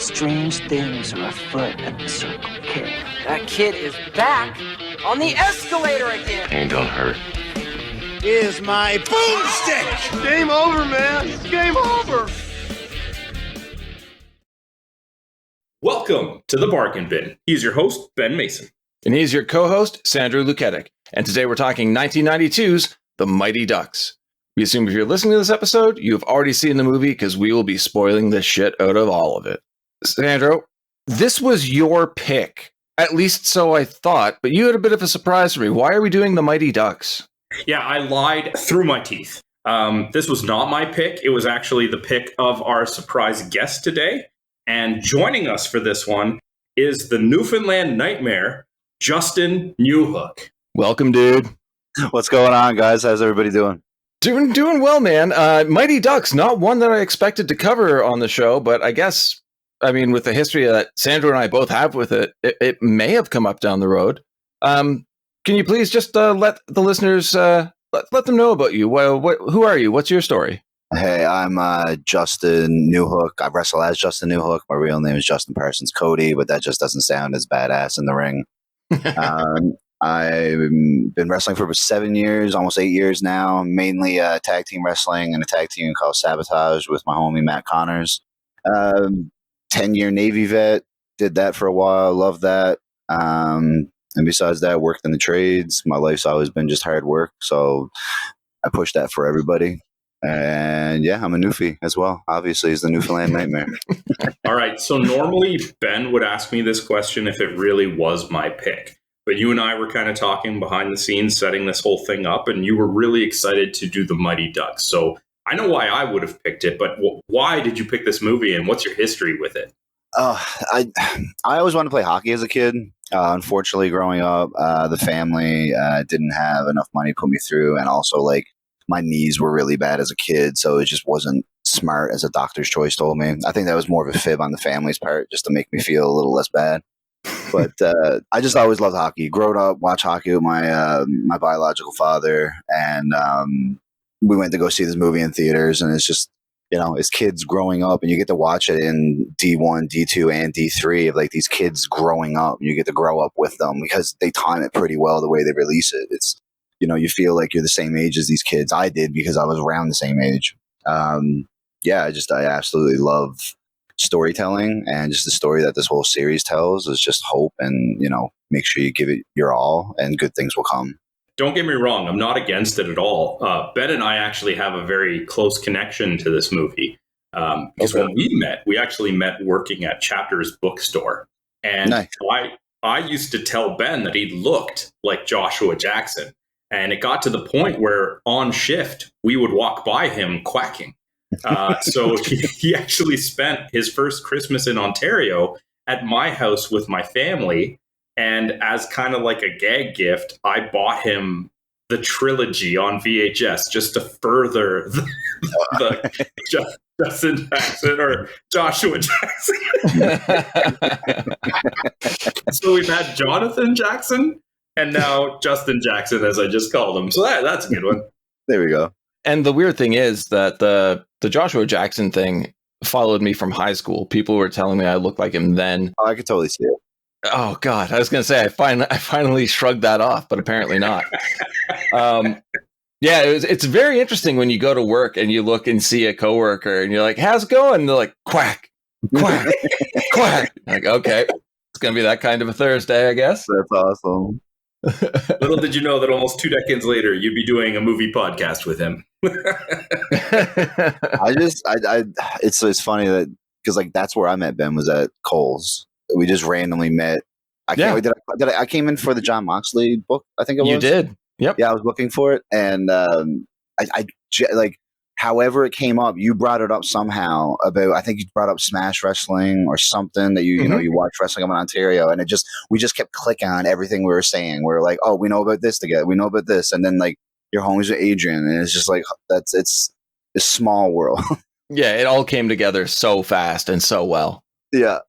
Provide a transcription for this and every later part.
Strange things are afoot at the Circle K. That kid is back on the escalator again. Ain't gonna hurt. Here's my boomstick! Game over, man. Game over. Welcome to the Bargain Bin. He's your host, Ben Mason. And he's your co-host, Sandra Luketic. And today we're talking 1992's The Mighty Ducks. We assume if you're listening to this episode, you have already seen the movie because we will be spoiling the shit out of all of it. Sandro, this was your pick. At least so I thought, but you had a bit of a surprise for me. Why are we doing The Mighty Ducks? Yeah, I lied through my teeth. This was not my pick. It was actually the pick of our surprise guest today. And joining us for this one is the Newfoundland Nightmare, Justin Newhook. Welcome, dude. What's going on, guys? How's everybody doing? Doing well, man. Mighty Ducks, not one that I expected to cover on the show, but I guess, with the history that Sandra and I both have with it, it may have come up down the road. Can you please just let the listeners, let them know about you? Who are you? What's your story? Hey, I'm Justin Newhook. I wrestle as Justin Newhook. My real name is Justin Parsons Cody, but that just doesn't sound as badass in the ring. I've been wrestling for about 7 years, almost 8 years now, mainly tag team wrestling and a tag team called Sabotage with my homie Matt Connors. 10-year Navy vet, did that for a while, loved that. And besides that, worked in the trades. My life's always been just hard work, so I push that for everybody. And yeah, I'm a Newfie as well. Obviously, he's the Newfoundland Nightmare. All right, so normally Ben would ask me this question if it really was my pick. But you and I were kind of talking behind the scenes, setting this whole thing up, and you were really excited to do The Mighty Ducks. So I know why I would have picked it, but why did you pick this movie, and what's your history with it? I always wanted to play hockey as a kid. Unfortunately, growing up, the family didn't have enough money to put me through, and also my knees were really bad as a kid, so it just wasn't smart, as a doctor's choice told me. I think that was more of a fib on the family's part, just to make me feel a little less bad. But I just always loved hockey. Growing up, watched hockey with my biological father, and we went to go see this movie in theaters, and it's just, as kids growing up, and you get to watch it in D1, D2, and D3 of these kids growing up. You get to grow up with them because they time it pretty well the way they release it. It's, you feel like you're the same age as these kids. I did because I was around the same age. I absolutely love storytelling, and just the story that this whole series tells is just hope, and, make sure you give it your all and good things will come. Don't get me wrong, I'm not against it at all. Ben and I actually have a very close connection to this movie. Because when we actually met working at Chapter's bookstore. And nice. I used to tell Ben that he looked like Joshua Jackson. And it got to the point where on shift, we would walk by him quacking. So he actually spent his first Christmas in Ontario at my house with my family. And as kind of like a gag gift, I bought him the trilogy on VHS just to further the Justin Jackson or Joshua Jackson. So we've had Jonathan Jackson and now Justin Jackson, as I just called him. So that's a good one. There we go. And the weird thing is that the Joshua Jackson thing followed me from high school. People were telling me I looked like him then. Oh, I could totally see it. Oh God, I was going to say I finally shrugged that off, but apparently not. It's very interesting when you go to work and you look and see a coworker and you're like, "How's it going?" And they're like, "Quack, quack, quack." Like, okay, it's going to be that kind of a Thursday, I guess. That's awesome. Little did you know that almost 2 decades later, you'd be doing a movie podcast with him. It's funny that because that's where I met Ben, was at Kohl's. We just randomly met. I came in for the John Moxley book, I think it was. You did. Yep. Yeah, I was looking for it, and however it came up, you brought it up somehow about. I think you brought up Smash Wrestling or something that you watched wrestling up in Ontario, and we just kept clicking on everything we were saying. We were like, oh, we know about this together. We know about this, and then your homies with Adrian, and it's just it's a small world. Yeah, it all came together so fast and so well. Yeah.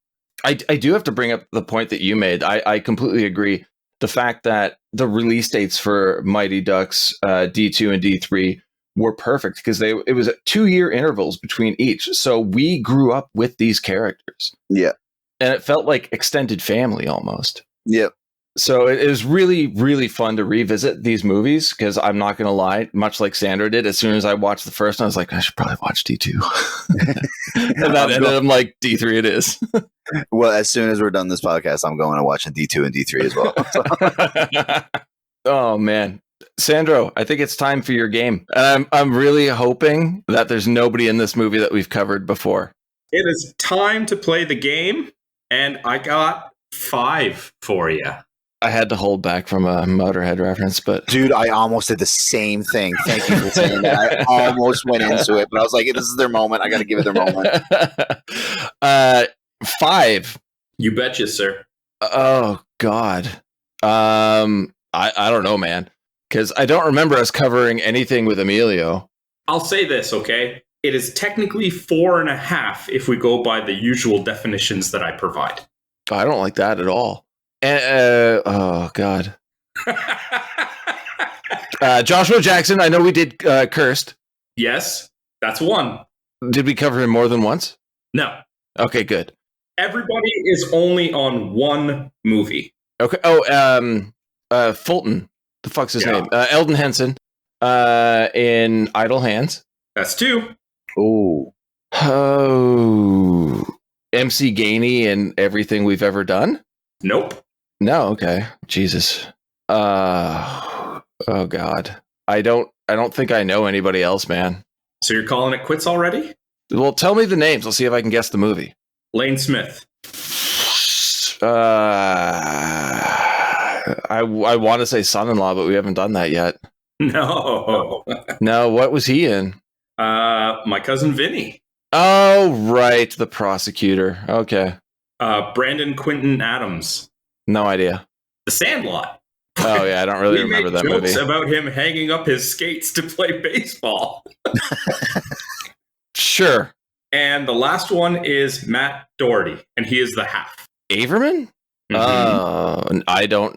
I do have to bring up the point that you made. I completely agree. The fact that the release dates for Mighty Ducks D2 and D3 were perfect because it was at 2-year intervals between each. So we grew up with these characters. Yeah. And it felt like extended family almost. Yep. So it was really, really fun to revisit these movies because I'm not going to lie, much like Sandra did, as soon as I watched the first one, I was like, I should probably watch D2. And then I'm like, D3 it is. Well, as soon as we're done this podcast, I'm going to watch D2 and D3 as well. Oh, man. Sandro, I think it's time for your game. And I'm really hoping that there's nobody in this movie that we've covered before. It is time to play the game, and I got 5 for you. I had to hold back from a Motorhead reference, but... Dude, I almost did the same thing. Thank you for saying that. I almost went into it, but I was like, this is their moment. I got to give it their moment. 5. You betcha, sir. Oh, God. I don't know, man. Because I don't remember us covering anything with Emilio. I'll say this, okay? It is technically 4.5 if we go by the usual definitions that I provide. I don't like that at all. Oh, God. Joshua Jackson, I know we did Cursed. Yes, that's 1. Did we cover him more than once? No. Okay, good. Everybody is only on 1 movie. Okay. Oh, Fulton. The fuck's his name? Eldon Henson in Idle Hands. That's 2. Oh. Oh. MC Gainey in Everything We've Ever Done? Nope. No, okay. Jesus. Oh God. I don't think I know anybody else, man. So you're calling it quits already? Well, tell me the names. I'll see if I can guess the movie. Lane Smith. I want to say Son-in-Law, but we haven't done that yet. No. No, what was he in? My cousin Vinny. Oh, right. The prosecutor. Okay. Brandon Quinton Adams. No idea. The Sandlot. Oh, yeah. I don't really remember that movie. Jokes about him hanging up his skates to play baseball. Sure. And the last one is Matt Doherty, and he is the half. Averman? Mm-hmm.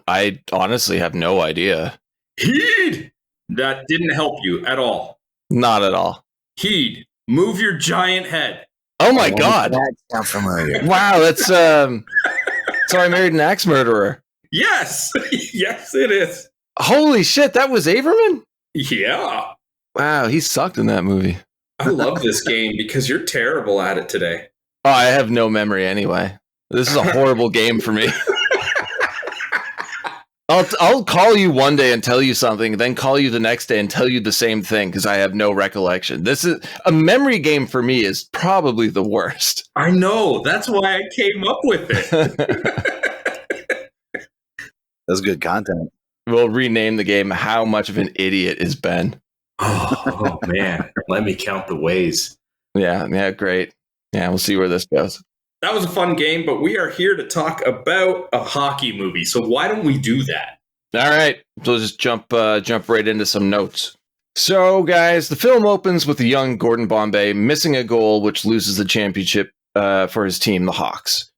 I honestly have no idea. Heed! That didn't help you at all. Not at all. Heed. Move your giant head. Oh my God. That sounds familiar. Wow, that's So I Married an Axe Murderer. Yes. Yes, it is. Holy shit, that was Averman? Yeah. Wow, he sucked in that movie. I love this game because you're terrible at it today. Oh, I have no memory anyway. This is a horrible game for me. I'll call you one day and tell you something, then call you the next day and tell you the same thing because I have no recollection. This is a memory game for me is probably the worst. I know. That's why I came up with it. That's good content. We'll rename the game How Much of an Idiot is Ben? Oh man. Let me count the ways. Yeah, great. Yeah, we'll see where this goes. That was a fun game, but we are here to talk about a hockey movie. So why don't we do that? All right. So let's just jump right into some notes. So, guys, the film opens with the young Gordon Bombay missing a goal, which loses the championship for his team, the Hawks.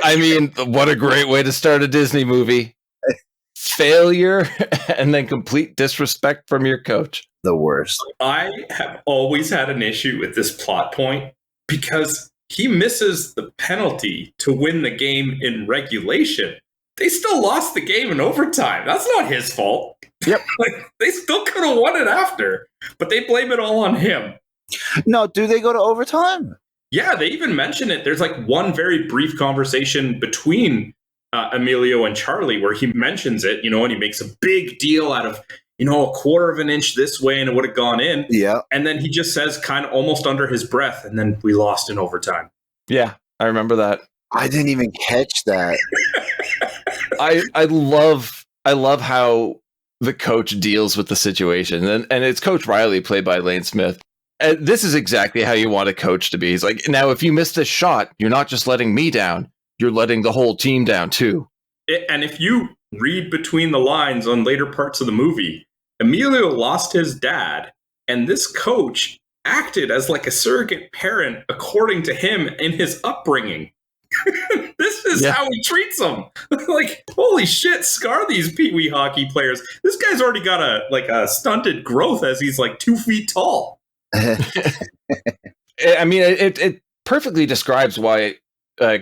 I mean, what a great way to start a Disney movie. Failure and then complete disrespect from your coach. The worst. I have always had an issue with this plot point because he misses the penalty to win the game in regulation. They still lost the game in overtime. That's not his fault. Yep. They still could have won it after, but they blame it all on him. No, do they go to overtime? Yeah, they even mention it. There's like one very brief conversation between Emilio and Charlie where he mentions it, and he makes a big deal out of, a quarter of an inch this way and it would have gone in. Yeah. And then he just says kind of almost under his breath, and then we lost in overtime. Yeah, I remember that. I didn't even catch that. I love how the coach deals with the situation. And it's Coach Riley, played by Lane Smith. And this is exactly how you want a coach to be. He's like, now, if you miss this shot, you're not just letting me down. You're letting the whole team down, too. And if you read between the lines on later parts of the movie, Emilio lost his dad, and this coach acted as like a surrogate parent according to him in his upbringing. This is how he treats them. Like, holy shit, scar these Pee-wee hockey players. This guy's already got a stunted growth as he's like 2 feet tall. I mean, it perfectly describes why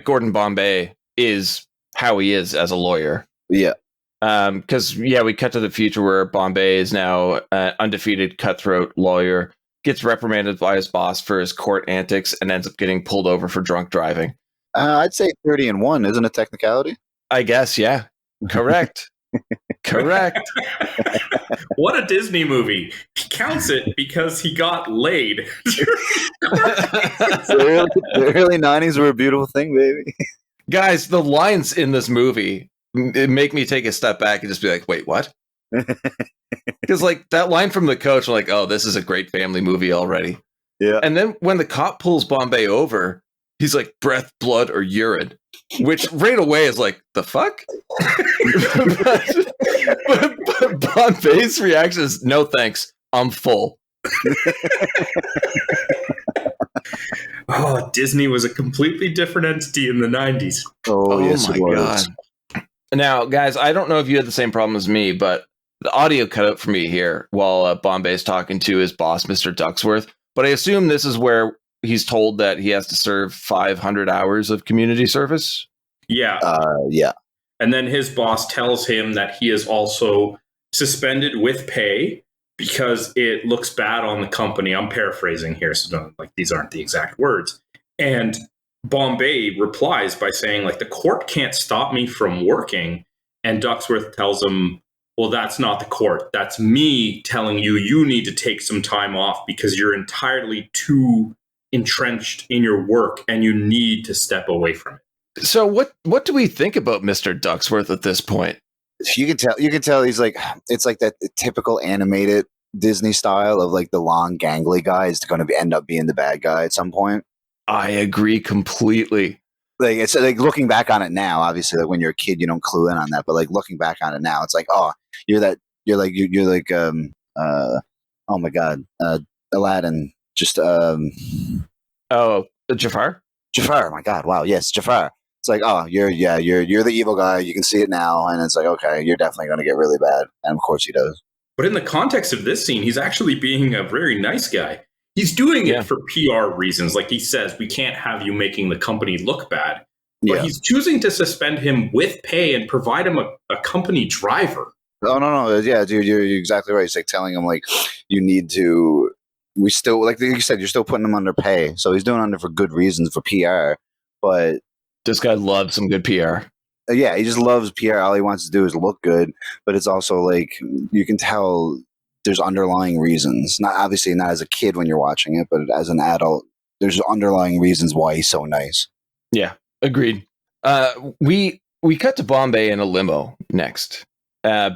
Gordon Bombay is how he is as a lawyer. Yeah. Because, we cut to the future where Bombay is now an undefeated cutthroat lawyer, gets reprimanded by his boss for his court antics, and ends up getting pulled over for drunk driving. I'd say 30-1, isn't a technicality? I guess, yeah. Correct. Correct. What a Disney movie. He counts it because he got laid. The early 90s were a beautiful thing, baby. Guys, the lines in this movie make me take a step back and just be like, wait, what? Because like that line from the coach, like, oh, this is a great family movie already. Yeah. And then when the cop pulls Bombay over, he's like, breath, blood, or urine, which right away is like, the fuck? but Bombay's reaction is, no thanks, I'm full. Oh, Disney was a completely different entity in the 90s. Oh yes, my it was. God. Now, guys, I don't know if you had the same problem as me, but the audio cut out for me here while Bombay's talking to his boss, Mr. Ducksworth. But I assume this is where he's told that he has to serve 500 hours of community service. Yeah. Yeah. And then his boss tells him that he is also suspended with pay because it looks bad on the company. I'm paraphrasing here, so these aren't the exact words. And Bombay replies by saying, like, the court can't stop me from working. And Ducksworth tells him, well, that's not the court. That's me telling you need to take some time off because you're entirely too entrenched in your work and you need to step away from it. So what do we think about Mr. Ducksworth at this point? You can tell he's like, it's like that typical animated Disney style of like the long gangly guy is going to end up being the bad guy at some point. I agree completely. Like, it's like looking back on it now, obviously, like when you're a kid, you don't clue in on that. But like looking back on it now, it's like, oh, you're like, oh my God, Aladdin, just, Jafar? Jafar, my God, wow, yes, Jafar. It's like, oh, you're the evil guy. You can see it now, and it's like, okay, you're definitely going to get really bad, and of course he does. But in the context of this scene, he's actually being a very nice guy. He's doing it for PR reasons. Like he says, we can't have you making the company look bad. But he's choosing to suspend him with pay and provide him a company driver. Oh, no. Yeah, dude, you're exactly right. It's like telling him, like, you need to... We still, like you said, you're still putting him under pay. So he's doing under for good reasons, for PR. But... this guy loves some good PR. Yeah, he just loves PR. All he wants to do is look good. But it's also, like, you can tell... there's underlying reasons. Not obviously not as a kid when you're watching it, but as an adult, there's underlying reasons why he's so nice. Yeah, agreed. We cut to Bombay in a limo next,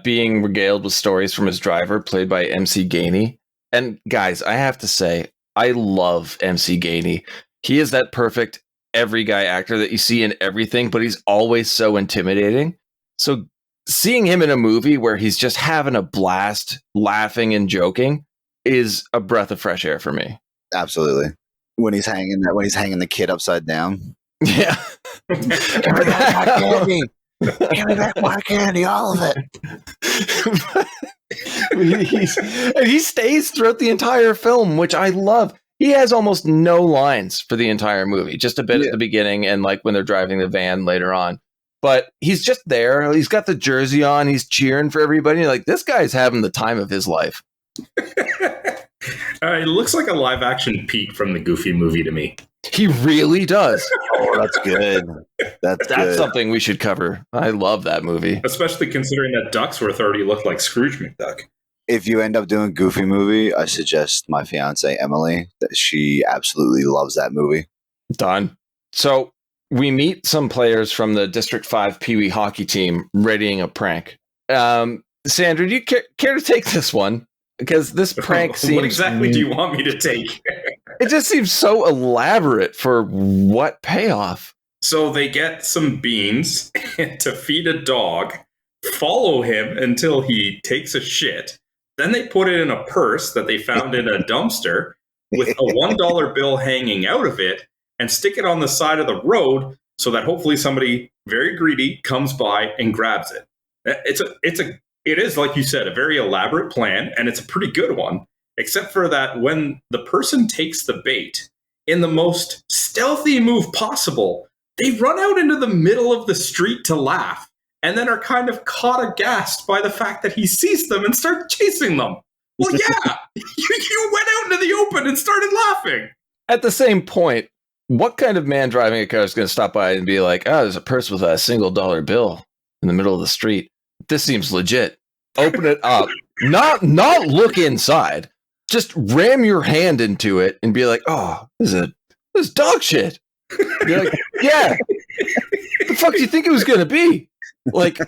being regaled with stories from his driver, played by MC Gainey. And guys, I have to say, I love MC Gainey. He is that perfect every guy actor that you see in everything, but he's always so intimidating. So seeing him in a movie where he's just having a blast, laughing and joking, is a breath of fresh air for me. Absolutely. When he's hanging the kid upside down. Yeah. Give me back my candy. Give me back my candy, all of it. He stays throughout the entire film, which I love. He has almost no lines for the entire movie, just a bit at the beginning and like when they're driving the van later on. But he's just there. He's got the jersey on. He's cheering for everybody. Like, this guy's having the time of his life. It looks like a live action Pete from the Goofy movie to me. He really does. Oh, that's good. That's good. Something we should cover. I love that movie. Especially considering that Ducksworth already looked like Scrooge McDuck. If you end up doing Goofy movie, I suggest my fiance, Emily, that she absolutely loves that movie. Done. So we meet some players from the District 5 Pee Wee hockey team readying a prank. Sandra, do you care to take this one? Because this prank seems... What exactly do you want me to take? It just seems so elaborate for what payoff? So they get some beans to feed a dog, follow him until he takes a shit. Then they put it in a purse that they found in a dumpster with a $1 bill hanging out of it and stick it on the side of the road so that hopefully somebody very greedy comes by and grabs it. It is, like you said, a very elaborate plan, and it's a pretty good one, except for that when the person takes the bait, in the most stealthy move possible, they run out into the middle of the street to laugh, and then are kind of caught aghast by the fact that he sees them and starts chasing them. Well, yeah, you went out into the open and started laughing. At the same point, what kind of man driving a car is going to stop by and be like, oh, there's a purse with a single dollar bill in the middle of the street. This seems legit. Open it up. Not look inside. Just ram your hand into it and be like, oh, this is dog shit. You're like, yeah. The fuck do you think it was going to be? Like,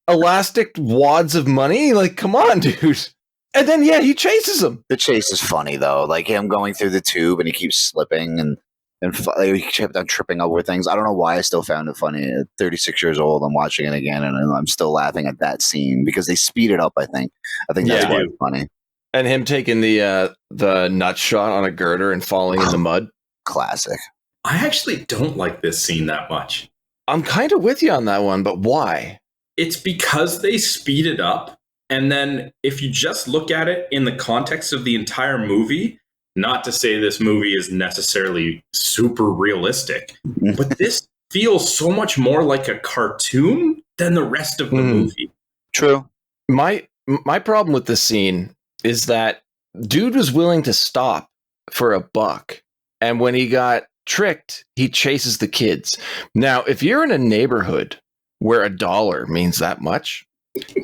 elastic wads of money? Like, come on, dude. And then, yeah, he chases him. The chase is funny, though. Like, him going through the tube and he keeps slipping and he kept on tripping over things. I don't know why I still found it funny. At 36 years old, I'm watching it again, and I'm still laughing at that scene because they speed it up, I think. I think that's why it's funny. And him taking the nut shot on a girder and falling in the mud. Classic. I actually don't like this scene that much. I'm kind of with you on that one, but why? It's because they speed it up, and then if you just look at it in the context of the entire movie, not to say this movie is necessarily super realistic, but this feels so much more like a cartoon than the rest of the movie. True. My problem with this scene is that dude was willing to stop for $1. And when he got tricked, he chases the kids. Now, if you're in a neighborhood where $1 means that much,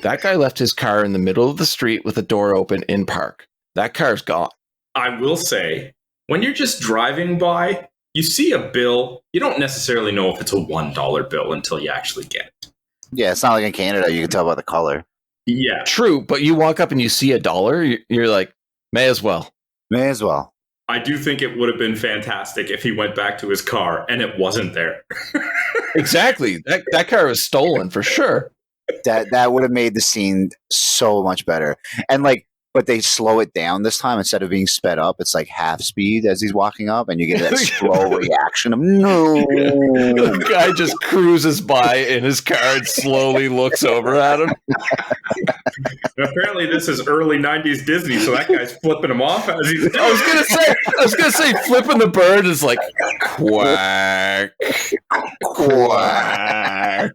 that guy left his car in the middle of the street with the door open in park. That car's gone. I will say, when you're just driving by, you see a bill, you don't necessarily know if it's a $1 bill until you actually get it. Yeah, it's not like in Canada, you can tell by the color. Yeah. True, but you walk up and you see $1, you're like, may as well. May as well. I do think it would have been fantastic if he went back to his car and it wasn't there. Exactly. That car was stolen for sure. That would have made the scene so much better. And like, but they slow it down this time. Instead of being sped up, it's like half speed as he's walking up, and you get that slow reaction of no. The guy just cruises by in his car and slowly looks over at him. Apparently, this is early '90s Disney, so that guy's flipping him off as he's. I was gonna say, flipping the bird is like quack, quack,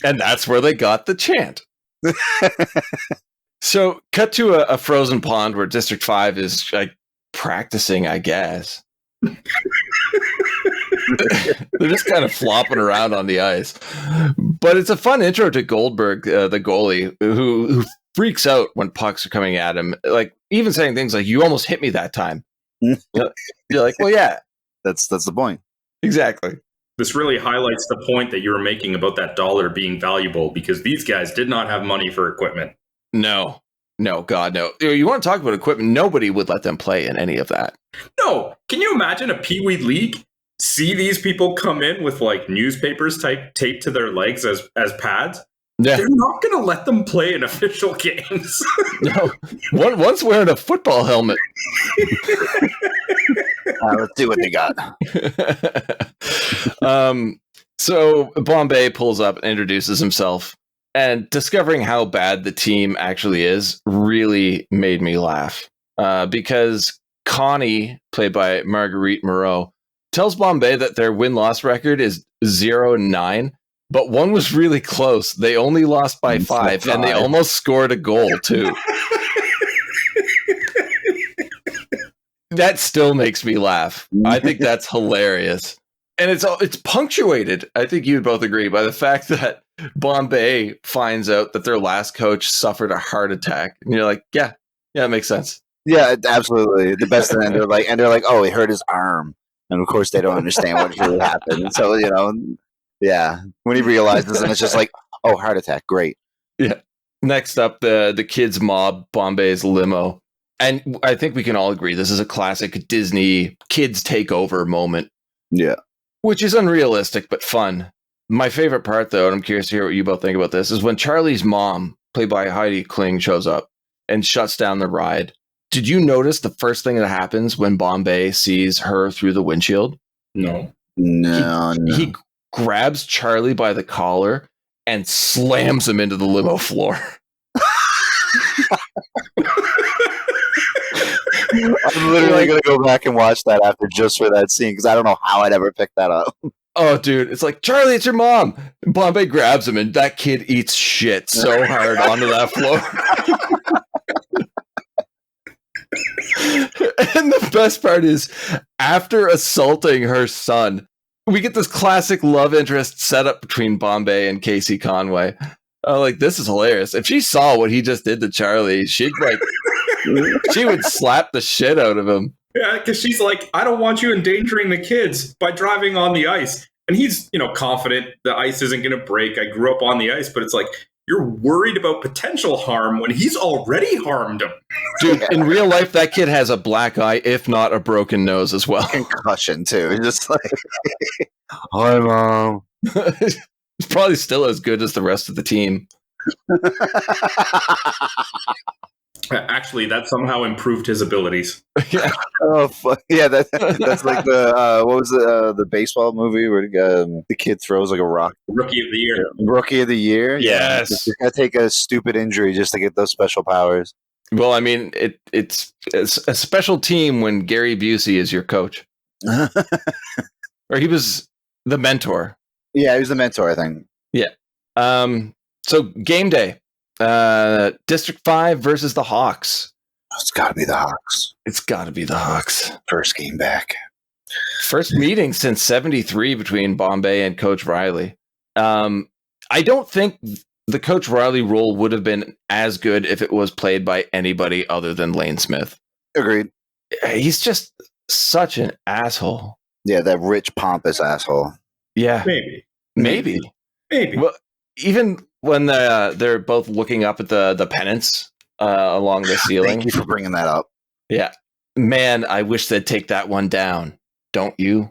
and that's where they got the chant. So, cut to a frozen pond where District 5 is like practicing, I guess. They're just kind of flopping around on the ice. But it's a fun intro to Goldberg, the goalie, who freaks out when pucks are coming at him. Like, even saying things like, you almost hit me that time. You're like, well, yeah. That's the point. Exactly. This really highlights the point that you were making about that dollar being valuable, because these guys did not have money for equipment. No, God, no. You want to talk about equipment? Nobody would let them play in any of that. No. Can you imagine a Pee Wee League? See these people come in with like newspapers taped to their legs as pads? Yeah. They're not going to let them play in official games. No. One's wearing a football helmet. Let's see what they got. So Bombay pulls up and introduces himself, and discovering how bad the team actually is really made me laugh. Because Connie, played by Marguerite Moreau, tells Bombay that their win-loss record is 0-9, but one was really close. They only lost by 5, and they almost scored a goal too. That still makes me laugh. I think that's hilarious. And it's punctuated, I think you'd both agree, by the fact that Bombay finds out that their last coach suffered a heart attack. And you're like, yeah, it makes sense. Yeah, absolutely. The best thing, they're like, oh, he hurt his arm. And of course they don't understand what really happened. So, yeah. When he realizes, and it's just like, oh, heart attack, great. Yeah. Next up, the kids mob Bombay's limo. And I think we can all agree this is a classic Disney kids takeover moment. Yeah. Which is unrealistic, but fun. My favorite part, though, and I'm curious to hear what you both think about this, is when Charlie's mom, played by Heidi Kling, shows up and shuts down the ride. Did you notice the first thing that happens when Bombay sees her through the windshield? No. He grabs Charlie by the collar and slams him into the limo floor. I'm literally going to go back and watch that after just for that scene because I don't know how I'd ever pick that up. Oh, dude, it's like, Charlie, it's your mom. Bombay grabs him, and that kid eats shit so hard onto that floor. And the best part is, after assaulting her son, we get this classic love interest setup between Bombay and Casey Conway. Like, this is hilarious. If she saw what he just did to Charlie, she would slap the shit out of him. Yeah, because she's like, I don't want you endangering the kids by driving on the ice. And he's, confident the ice isn't going to break. I grew up on the ice, but it's like, you're worried about potential harm when he's already harmed him. Dude, in real life, that kid has a black eye, if not a broken nose as well. Concussion, too. It's just like, hi, Mom. It's probably still as good as the rest of the team. Actually, that somehow improved his abilities. Yeah. Oh, fuck. Yeah, that's like the what was the baseball movie where the kid throws like a rock? Rookie of the year. Rookie of the year. Yes. You gotta take a stupid injury just to get those special powers. Well, I mean, it's a special team when Gary Busey is your coach, or he was the mentor. Yeah, he was the mentor, I think. Yeah. So game day. District 5 versus the Hawks. It's got to be the Hawks. It's got to be the Hawks. First game back. First meeting since 73 between Bombay and Coach Riley. I don't think the Coach Riley role would have been as good if it was played by anybody other than Lane Smith. Agreed. He's just such an asshole. Yeah, that rich, pompous asshole. Yeah. Maybe. Well, even when they're both looking up at the pennants along the ceiling. Thank you for bringing that up. Yeah. Man, I wish they'd take that one down. Don't you?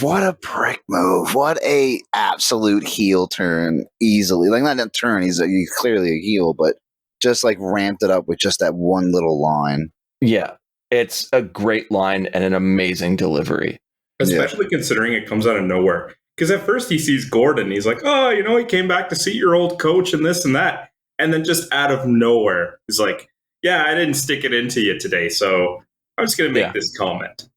What a prick move. What a absolute heel turn easily. Like, not a turn, he's clearly a heel, but just like ramped it up with just that one little line. Yeah. It's a great line and an amazing delivery. Especially considering it comes out of nowhere. Because at first he sees Gordon, he's like, oh, he came back to see your old coach and this and that. And then just out of nowhere, he's like, yeah, I didn't stick it into you today, so I'm just going to make this comment.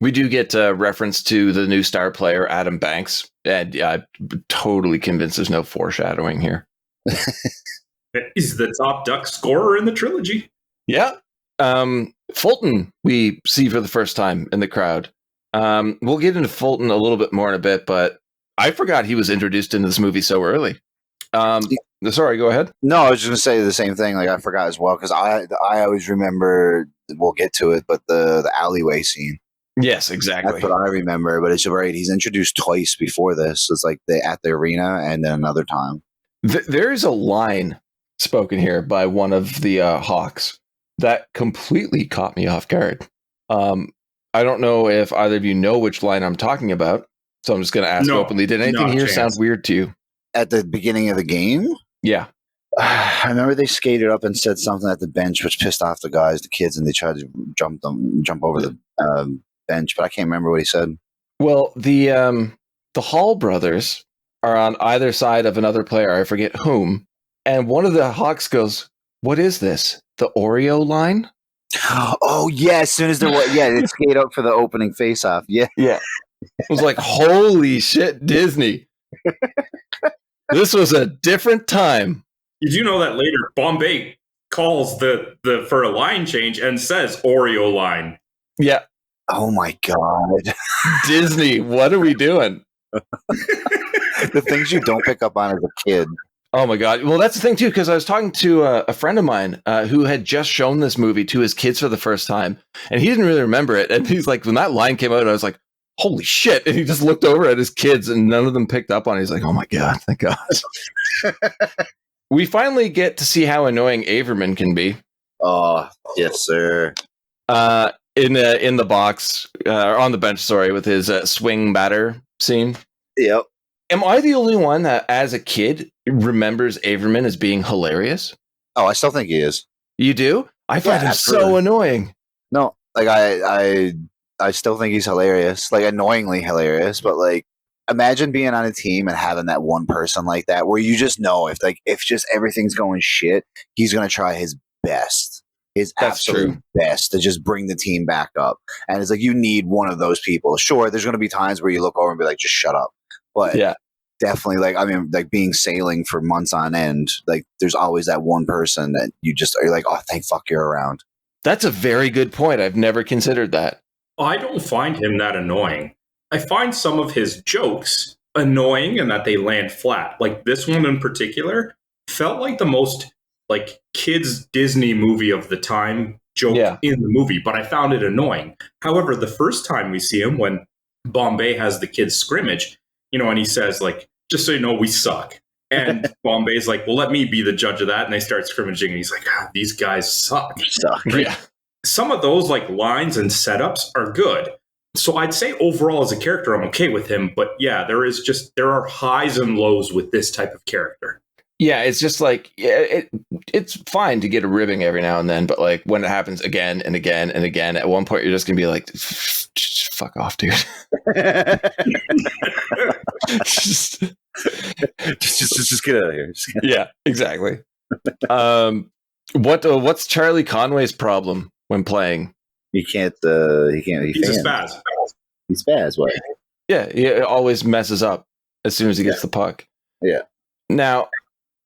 We do get a reference to the new star player, Adam Banks. And I'm totally convinced there's no foreshadowing here. He's the top Duck scorer in the trilogy. Yeah. Fulton, we see for the first time in the crowd. We'll get into Fulton a little bit more in a bit, but I forgot he was introduced into this movie so early. Sorry, go ahead. No, I was just going to say the same thing. Like, I forgot as well, because I always remember, we'll get to it, but the alleyway scene. Yes, exactly. That's what I remember, but it's right. He's introduced twice before this. It's like at the arena and then another time. There is a line spoken here by one of the Hawks that completely caught me off guard. I don't know if either of you know which line I'm talking about, so I'm just going to ask openly. Did anything here sound weird to you? At the beginning of the game? Yeah. I remember they skated up and said something at the bench, which pissed off the guys, the kids, and they tried to jump over the bench, but I can't remember what he said. Well, the Hall brothers are on either side of another player, I forget whom, and one of the Hawks goes, "What is this? The Oreo line?" Oh yeah! As soon as they skate up for the opening face-off. Yeah. It was like, holy shit, Disney! This was a different time. Did you know that later Bombay calls the for a line change and says Oreo line? Yeah. Oh my god, Disney! What are we doing? The things you don't pick up on as a kid. Oh my god! Well, that's the thing too, because I was talking to a friend of mine who had just shown this movie to his kids for the first time, and he didn't really remember it. And he's like, when that line came out, I was like, "Holy shit!" And he just looked over at his kids, and none of them picked up on it. He's like, "Oh my god, thank God!" We finally get to see how annoying Averman can be. Oh yes, sir. In the box, on the bench, sorry, with his swing batter scene. Yep. Am I the only one that, as a kid, remembers Averman as being hilarious? Oh, I still think he is. You do? I find him so annoying. No, like I I still think he's hilarious, like annoyingly hilarious. But like, imagine being on a team and having that one person like that, where you just know if just everything's going shit, he's gonna try his best, his absolute best to just bring the team back up. And it's like you need one of those people. Sure, there's gonna be times where you look over and be like, just shut up. But yeah. Definitely, like, I mean, like being sailing for months on end, like there's always that one person that you're like, oh, thank fuck you're around. That's a very good point. I've never considered that. I don't find him that annoying. I find some of his jokes annoying and that they land flat. Like this one in particular felt like the most like kids Disney movie of the time joke in the movie, but I found it annoying. However, the first time we see him, when Bombay has the kids scrimmage, and he says, like, just so you know, we suck. And Bombay's like, well, let me be the judge of that. And they start scrimmaging. And he's like, these guys suck. Yeah. Some of those like lines and setups are good. So I'd say overall as a character, I'm okay with him. But yeah, there are highs and lows with this type of character. Yeah, it's just like, it's fine to get a ribbing every now and then. But like when it happens again and again and again, at one point, you're just going to be like, just fuck off, dude. just get out of here. Yeah, exactly. What's Charlie Conway's problem when playing? He's a spaz. He's spaz. What? Yeah, he always messes up as soon as he gets the puck. Yeah. Now,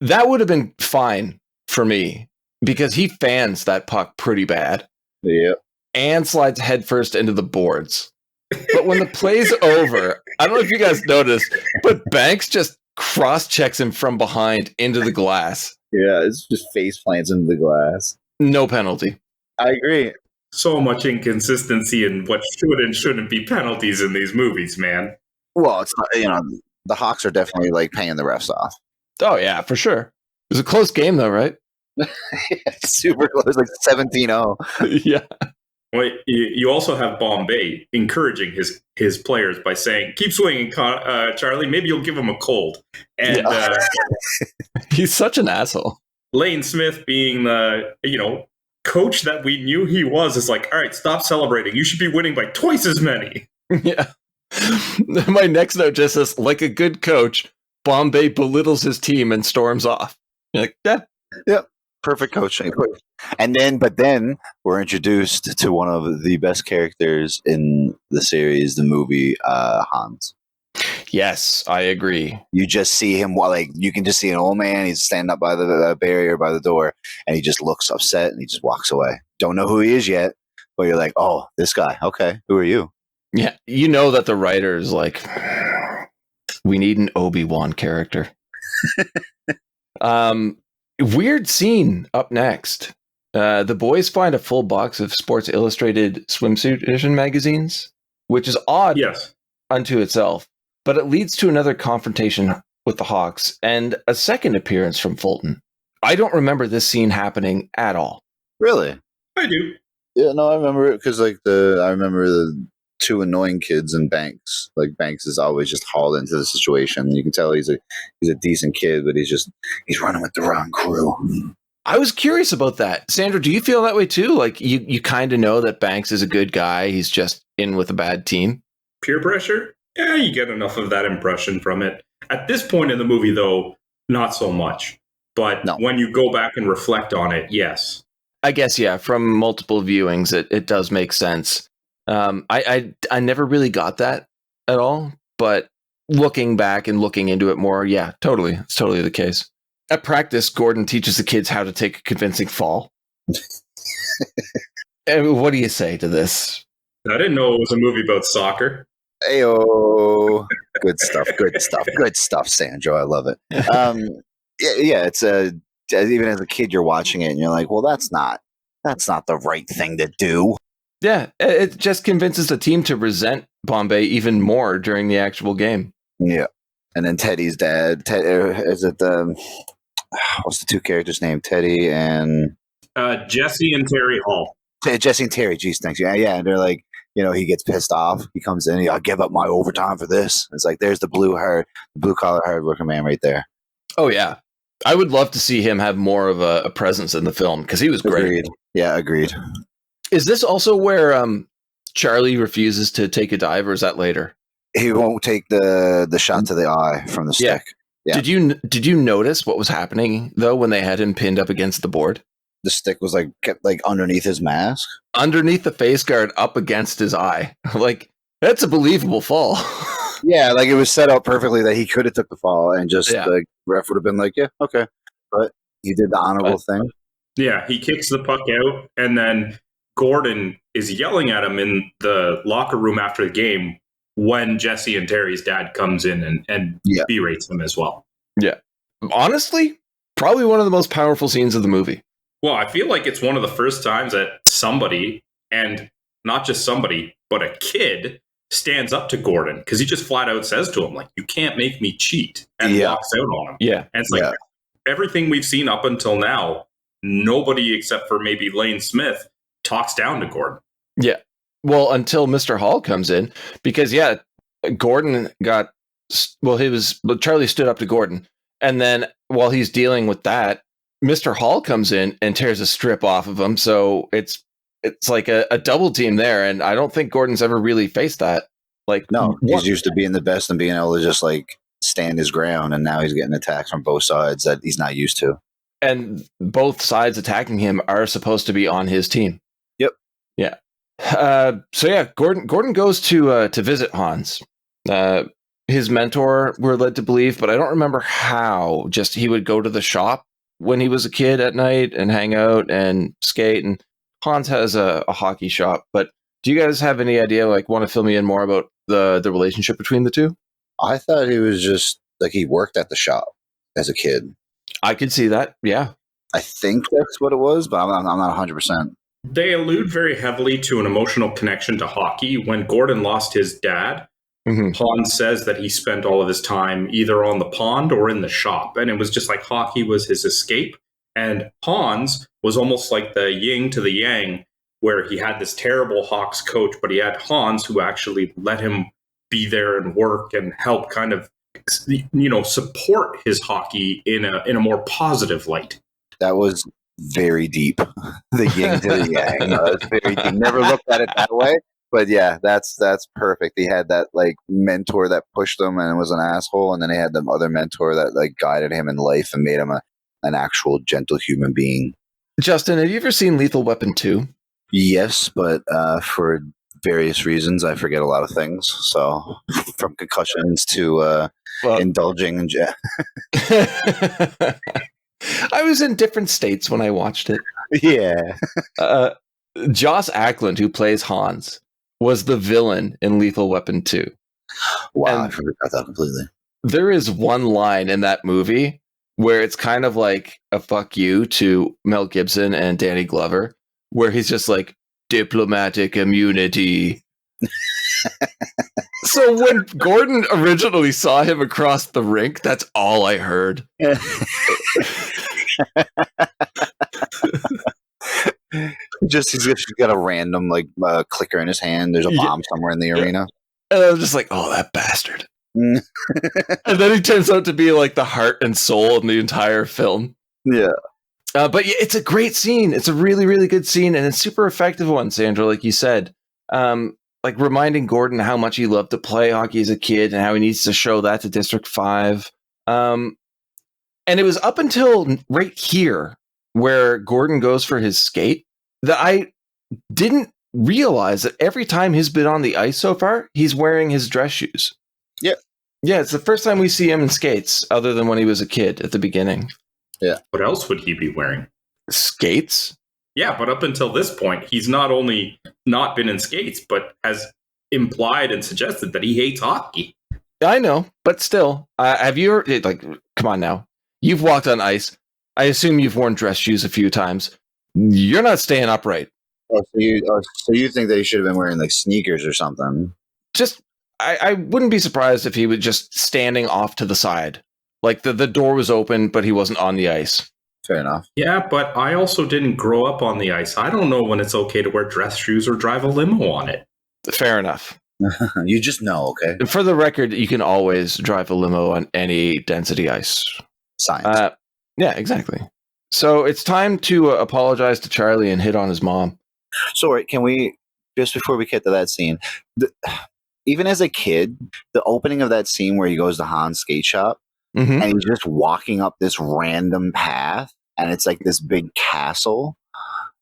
that would have been fine for me because he fans that puck pretty bad. Yeah. And slides headfirst into the boards. But when the play's over, I don't know if you guys noticed, but Banks just cross-checks him from behind into the glass. Yeah, it's just face plants into the glass. No penalty. I agree. So much inconsistency in what should and shouldn't be penalties in these movies, man. Well, it's not, the Hawks are definitely like paying the refs off. Oh, yeah, for sure. It was a close game, though, right? Super close, like 17-0. Yeah. Well, you also have Bombay encouraging his players by saying, keep swinging, Charlie. Maybe you'll give him a cold. And he's such an asshole. Lane Smith, being the coach that we knew he was, is like, all right, stop celebrating. You should be winning by twice as many. Yeah. My next note just says, like a good coach, Bombay belittles his team and storms off. You're like, yeah. Yep. Perfect coaching. But then we're introduced to one of the best characters in the series, the movie, Hans. Yes, I agree. You just see him, you can just see an old man. He's standing up by the barrier by the door, and he just looks upset and he just walks away. Don't know who he is yet, but you're like, oh, this guy. Okay, who are you? Yeah, you know that the writer is like, we need an Obi-Wan character. Weird scene up next. The boys find a full box of Sports Illustrated swimsuit edition magazines, which is odd unto itself, but it leads to another confrontation with the Hawks and a second appearance from Fulton. I don't remember this scene happening at all. Really? I do. Yeah, no, I remember it because I remember the two annoying kids in Banks. Like Banks is always just hauled into the situation. You can tell he's a decent kid, but he's running with the wrong crew. I was curious about that. Sandra, do you feel that way too? Like you kind of know that Banks is a good guy. He's just in with a bad team. Peer pressure? Yeah, you get enough of that impression from it. At this point in the movie, though, not so much. But when you go back and reflect on it, yes. I guess, yeah, from multiple viewings, it does make sense. I never really got that at all, but looking back and looking into it more, yeah, totally. It's totally the case. At practice, Gordon teaches the kids how to take a convincing fall. What do you say to this? I didn't know it was a movie about soccer. Ayo. Good stuff, Sandro. I love it. Yeah, it's even as a kid, you're watching it and you're like, well, that's not the right thing to do. Yeah, it just convinces the team to resent Bombay even more during the actual game. Yeah. And then Teddy's dad, what's the two characters' name? Teddy and... Jesse and Terry Hall. Jesse and Terry, geez, thanks. Yeah, and they're like, he gets pissed off. He comes in, I'll give up my overtime for this. It's like, there's the blue-collar hard-working man right there. Oh, yeah. I would love to see him have more of a presence in the film, because he was great. Agreed. Yeah, agreed. Is this also where Charlie refuses to take a dive, or is that later? He won't take the shot to the eye from the stick. Yeah. Did you notice what was happening though when they had him pinned up against the board? The stick was kept underneath his mask, underneath the face guard, up against his eye. Like, that's a believable fall. Yeah, it was set up perfectly that he could have took the fall and just the ref would have been like, yeah, okay, but he did the honorable thing. Yeah, he kicks the puck out, and then Gordon is yelling at him in the locker room after the game when Jesse and Terry's dad comes in and berates him as well. Yeah. Honestly, probably one of the most powerful scenes of the movie. Well, I feel like it's one of the first times that somebody, and not just somebody, but a kid, stands up to Gordon, because he just flat out says to him, you can't make me cheat, and walks out on him. Yeah. And it's everything we've seen up until now, nobody except for maybe Lane Smith talks down to Gordon. Yeah. Well, until Mr. Hall comes in, because Gordon Charlie stood up to Gordon, and then while he's dealing with that, Mr. Hall comes in and tears a strip off of him. So it's like a double team there, and I don't think Gordon's ever really faced that. No, he's used to being the best and being able to just stand his ground, and now he's getting attacks from both sides that he's not used to. And both sides attacking him are supposed to be on his team. Yep. Yeah. Gordon goes to visit Hans. His mentor, we're led to believe, but I don't remember how. Just he would go to the shop when he was a kid at night and hang out and skate. And Hans has a hockey shop. But do you guys have any idea? Want to fill me in more about the relationship between the two? I thought he was just he worked at the shop as a kid. I could see that. Yeah, I think that's what it was, but I'm not 100%. They allude very heavily to an emotional connection to hockey. When Gordon lost his dad, Hans says that he spent all of his time either on the pond or in the shop. And it was just hockey was his escape. And Hans was almost like the yin to the yang, where he had this terrible Hawks coach, but he had Hans who actually let him be there and work and help kind of, support his hockey in a more positive light. That was very deep. The yin to the yang. That's very deep. Never looked at it that way. But yeah, that's perfect. He had that mentor that pushed him and was an asshole, and then he had the other mentor that guided him in life and made him an actual gentle human being. Justin, have you ever seen Lethal Weapon 2? Yes, but for various reasons, I forget a lot of things. So from concussions to indulging in I was in different states when I watched it. Yeah. Joss Ackland, who plays Hans, was the villain in Lethal Weapon 2. Wow, And I forgot that completely. there is one line in that movie where it's kind of like a fuck you to Mel Gibson and Danny Glover, where he's just like, diplomatic immunity. So when Gordon originally saw him across the rink, that's all I heard. He's got a random clicker in his hand. There's a bomb somewhere in the arena. And I was just like, oh, that bastard. And then he turns out to be the heart and soul in the entire film. Yeah. But yeah, it's a great scene. It's a really, really good scene, and it's a super effective one, Sandra, like you said. Reminding Gordon how much he loved to play hockey as a kid and how he needs to show that to District 5. And it was up until right here where Gordon goes for his skate that I didn't realize that every time he's been on the ice so far, he's wearing his dress shoes. Yeah. Yeah, it's the first time we see him in skates other than when he was a kid at the beginning. Yeah. What else would he be wearing? Skates? Yeah, but up until this point, he's not only not been in skates, but has implied and suggested that he hates hockey. I know, but still, have you ever, come on now. You've walked on ice. I assume you've worn dress shoes a few times. You're not staying upright. So you think that he should have been wearing sneakers or something? Just, I wouldn't be surprised if he was just standing off to the side. The door was open, but he wasn't on the ice. Fair enough. Yeah, but I also didn't grow up on the ice. I don't know when it's okay to wear dress shoes or drive a limo on it. Fair enough. You just know, okay? And for the record, you can always drive a limo on any density ice. Science. Yeah, exactly. So it's time to apologize to Charlie and hit on his mom. So, can we just before we get to that scene, even as a kid, the opening of that scene where he goes to Han's skate shop and he's just walking up this random path and it's like this big castle.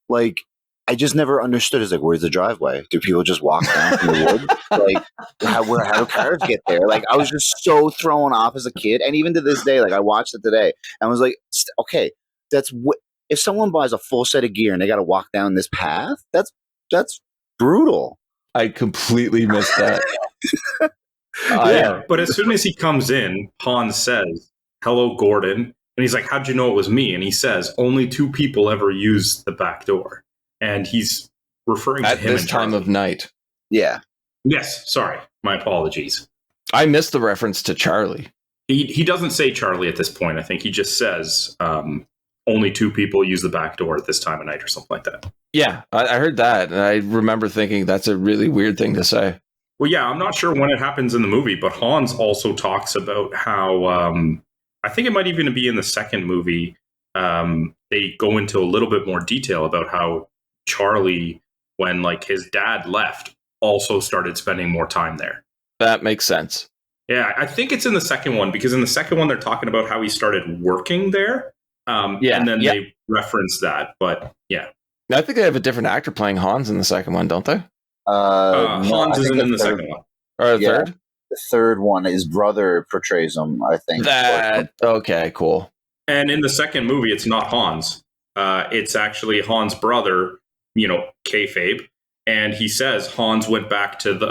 Like, I just never understood. It's like, where's the driveway? Do people just walk down from the woods? Like, how do cars get there? Like, I was just so thrown off as a kid. And even to this day, like, I watched it today and was like, okay, that's what, if someone buys a full set of gear and they got to walk down this path, that's brutal. I completely missed that. Yeah, but as soon as he comes in, Hans says, "Hello, Gordon." And he's like, "How'd you know it was me?" And he says, "Only 2 people ever use the back door." And he's referring to him at this time of night. Yeah. Yes, sorry. My apologies. I missed the reference to Charlie. He doesn't say Charlie at this point. I think he just says only 2 people use the back door at this time of night or something like that. Yeah, I heard that. And I remember thinking that's a really weird thing to say. Well, yeah, I'm not sure when it happens in the movie, but Hans also talks about how, I think it might even be in the second movie, they go into a little bit more detail about how Charlie, when like his dad left, also started spending more time there. That makes sense. Yeah, I think it's in the second one, because in the second one, they're talking about how he started working there. And then they reference that. But yeah. I think they have a different actor playing Hans in the second one, don't they? Hans isn't in the second one. Or the third? The third one, his brother portrays him, I think. Okay, cool. And in the second movie, it's not Hans. It's actually Hans' brother, kayfabe. And he says Hans went back to the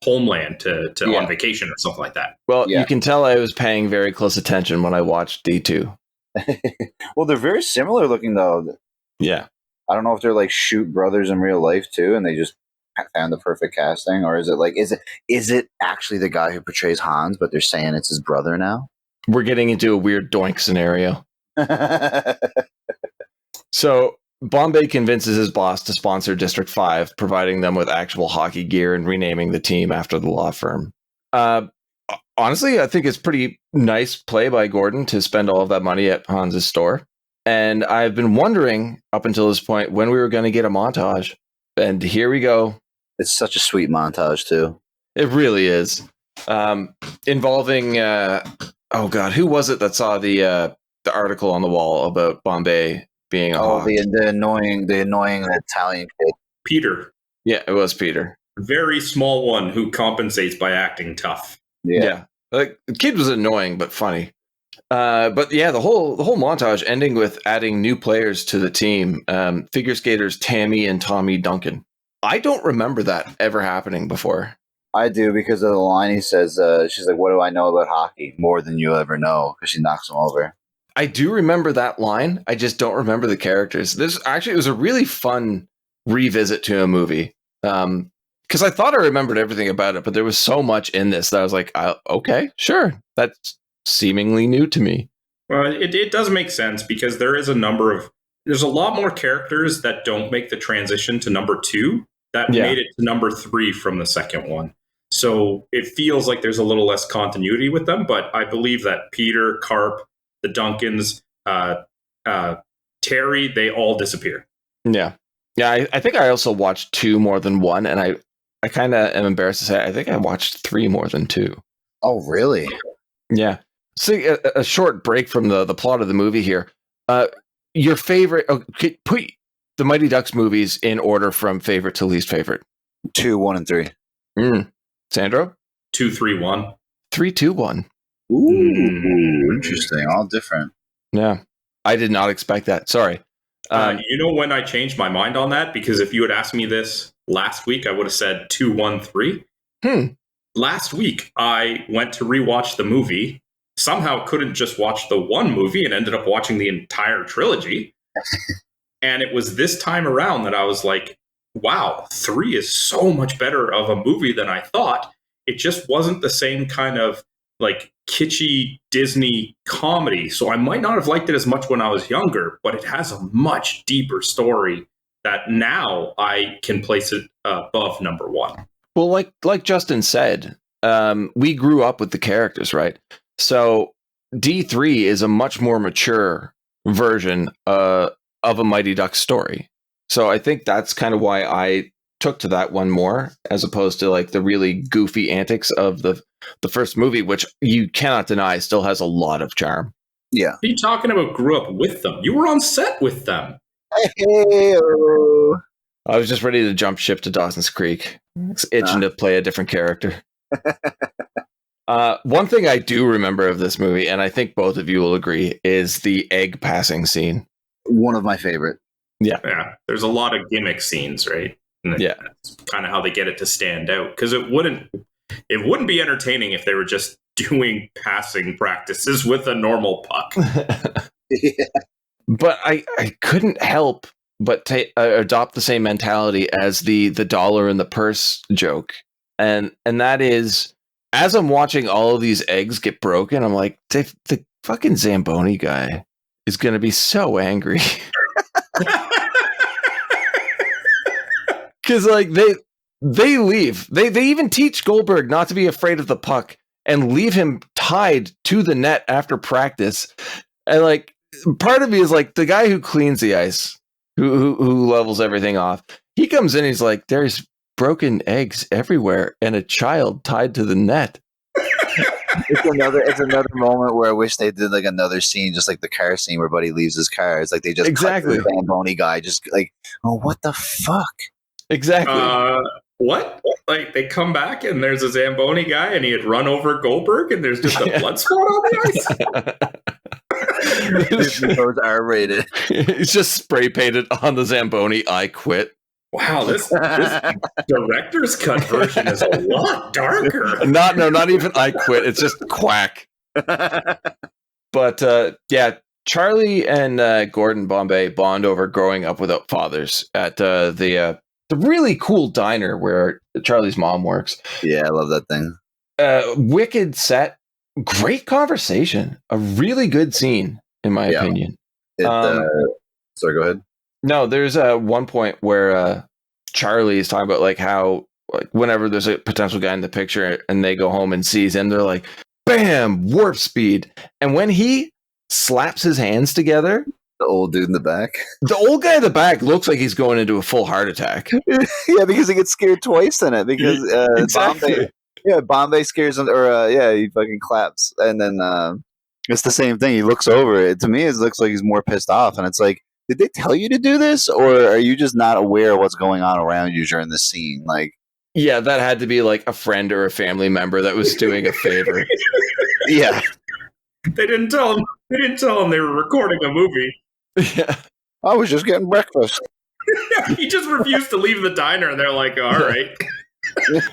homeland to on vacation or something like that. Well, you can tell I was paying very close attention when I watched D2. Well, they're very similar looking, though. Yeah. I don't know if they're like shoot brothers in real life too, and they just found the perfect casting, or is it actually the guy who portrays Hans, but they're saying it's his brother now? We're getting into a weird doink scenario. So Bombay convinces his boss to sponsor District 5, providing them with actual hockey gear and renaming the team after the law firm. Honestly, I think it's pretty nice play by Gordon to spend all of that money at Hans's store. And I've been wondering up until this point when we were going to get a montage. And here we go. It's such a sweet montage, too. It really is. Involving, oh God, who was it that saw the article on the wall about Bombay being a hawk? The annoying Italian kid. Peter. Yeah, it was Peter. Very small one who compensates by acting tough. Yeah. Like, the kid was annoying, but funny. But yeah, the whole montage ending with adding new players to the team, figure skaters Tammy and Tommy Duncan. I don't remember that ever happening before. I do, because of the line he says, she's like, "What do I know about hockey? More than you'll ever know," because she knocks him over. I do remember that line. I just don't remember the characters. It was a really fun revisit to a movie. Because I thought I remembered everything about it, but there was so much in this that I was like, okay, sure. That's seemingly new to me. Well, it does make sense, because there's a lot more characters that don't make the transition to number 2 that made it to number 3 from the second one. So it feels like there's a little less continuity with them, but I believe that Peter, Carp, the Duncans, Terry, they all disappear. Yeah. Yeah, I think I also watched 2 more than 1, and I kind of am embarrassed to say I think I watched 3 more than 2. Oh, really? Yeah. So a short break from the plot of the movie here. Your favorite? Put the Mighty Ducks movies in order from favorite to least favorite. 2, 1, and 3. Sandro? 2, 3, 1. 3, 2, 1. Ooh, interesting. All different. Yeah, I did not expect that. Sorry. You know when I changed my mind on that? Because if you had asked me this last week, I would have said 2, 1, 3. Last week, I went to rewatch the movie. Somehow couldn't just watch the one movie and ended up watching the entire trilogy. And it was this time around that I was like, wow, 3 is so much better of a movie than I thought. It just wasn't the same kind of like kitschy Disney comedy. So I might not have liked it as much when I was younger, but it has a much deeper story that now I can place it above number 1. Well, like Justin said, we grew up with the characters, right? So D3 is a much more mature version of a Mighty Ducks story. So I think that's kind of why I took to that one more, as opposed to like the really goofy antics of the first movie, which you cannot deny still has a lot of charm. Yeah. What are you talking about? Grew up with them. You were on set with them. Hey-o. I was just ready to jump ship to Dawson's Creek. It's itching to play a different character. One thing I do remember of this movie, and I think both of you will agree, is the egg passing scene. One of my favorite. Yeah. There's a lot of gimmick scenes, right? And Yeah. That's kind of how they get it to stand out. Because it wouldn't be entertaining if they were just doing passing practices with a normal puck. Yeah. But I couldn't help but adopt the same mentality as the dollar in the purse joke. And that is, as I'm watching all of these eggs get broken, I'm like, the fucking Zamboni guy is going to be so angry. Because like they leave. They even teach Goldberg not to be afraid of the puck and leave him tied to the net after practice. And like, part of me is like, the guy who cleans the ice, who levels everything off, he comes in, he's like, there's broken eggs everywhere and a child tied to the net. It's another moment where I wish they did like another scene, just like the car scene where Buddy leaves his car. It's like they just exactly cut the Zamboni guy, just like, oh, what the fuck? Exactly. What? Like they come back and there's a Zamboni guy and he had run over Goldberg and there's just a blood spot on the ice. Those are rated. It's just spray painted on the Zamboni, I quit. Wow, this director's cut version is a lot darker. Not even I quit. It's just quack. But yeah, Charlie and Gordon Bombay bond over growing up without fathers at the really cool diner where Charlie's mom works. Yeah, I love that thing. Wicked set, great conversation, a really good scene in my opinion. Sorry, go ahead. No, there's one point where Charlie is talking about like how like whenever there's a potential guy in the picture and they go home and sees him, they're like, bam, warp speed. And when he slaps his hands together, the old dude in the back. The old guy in the back looks like he's going into a full heart attack. Yeah, because he gets scared twice in it. Because exactly. Bombay scares him, or he fucking claps, and then it's the same thing. He looks over it. To me, it looks like he's more pissed off, and it's like, did they tell you to do this, or are you just not aware of what's going on around you during the scene? Like, yeah, that had to be like a friend or a family member that was doing a favor. Yeah, they didn't tell him. They didn't tell him they were recording a movie. Yeah, I was just getting breakfast. He just refused to leave the diner, and they're like, "All right."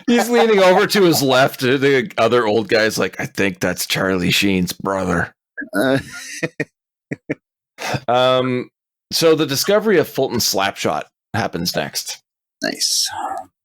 He's leaning over to his left. The other old guy's like, "I think that's Charlie Sheen's brother." So the discovery of Fulton's Slapshot happens next. Nice.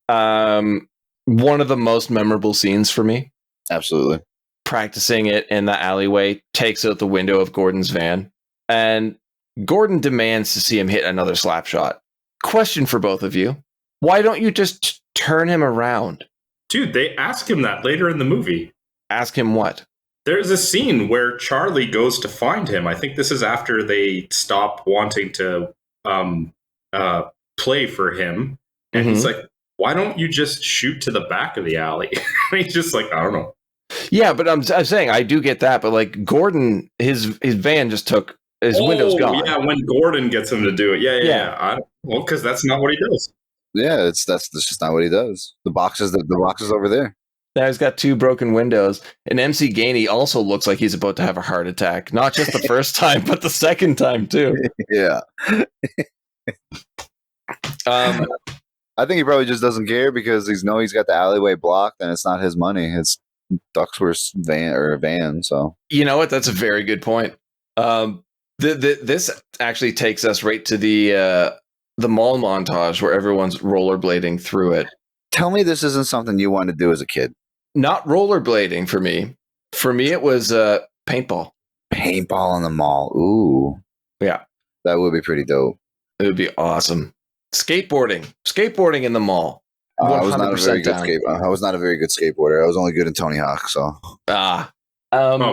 One of the most memorable scenes for me. Absolutely. Practicing it in the alleyway, takes out the window of Gordon's van, and Gordon demands to see him hit another slap shot. Question for both of you. Why don't you just turn him around? Dude, they ask him that later in the movie. Ask him what? There's a scene where Charlie goes to find him. I think this is after they stop wanting to play for him. And he's like, why don't you just shoot to the back of the alley? He's just like, I don't know. Yeah, but I'm saying I do get that. But like Gordon, his van just took his window's gone. Yeah, when Gordon gets him to do it. Yeah. Well, because that's not what he does. Yeah, that's just not what he does. The box is over there. Now he's got two broken windows. And MC Gainey also looks like he's about to have a heart attack. Not just the first time, but the second time too. Yeah. I think he probably just doesn't care because he's got the alleyway blocked and it's not his money. It's Ducksworth's van. So you know what? That's a very good point. This actually takes us right to the mall montage where everyone's rollerblading through it. Tell me this isn't something you wanted to do as a kid. Not rollerblading for me. For me, it was paintball. Paintball in the mall. Ooh. Yeah. That would be pretty dope. It would be awesome. Skateboarding in the mall. I was not a very good skateboarder. I was only good in Tony Hawk. So but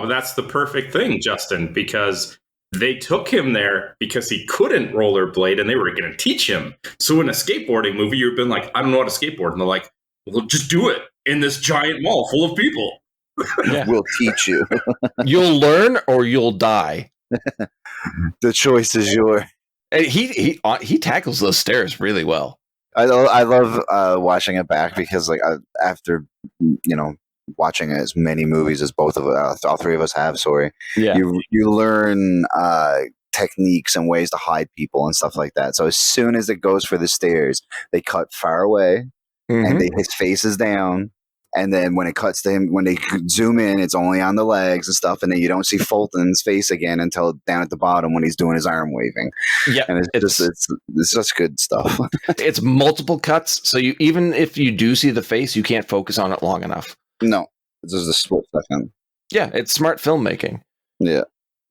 that's the perfect thing, Justin, because they took him there because he couldn't rollerblade and they were going to teach him. So in a skateboarding movie, you've been like, I don't know how to skateboard. And they're like, well, just do it in this giant mall full of people. Yeah. We'll teach you. You'll learn or you'll die. The choice is yours. And he tackles those stairs really well. I love watching it back because like after watching as many movies as both of us, all three of us have. Sorry, Yeah. You learn techniques and ways to hide people and stuff like that. So as soon as it goes for the stairs, they cut far away and his face is down. And then when it cuts to him, when they zoom in, it's only on the legs and stuff. And then you don't see Fulton's face again until down at the bottom when he's doing his arm waving. Yeah, and it's just good stuff. It's multiple cuts, so even if you do see the face, you can't focus on it long enough. No, it's just a split second. Yeah, it's smart filmmaking. Yeah.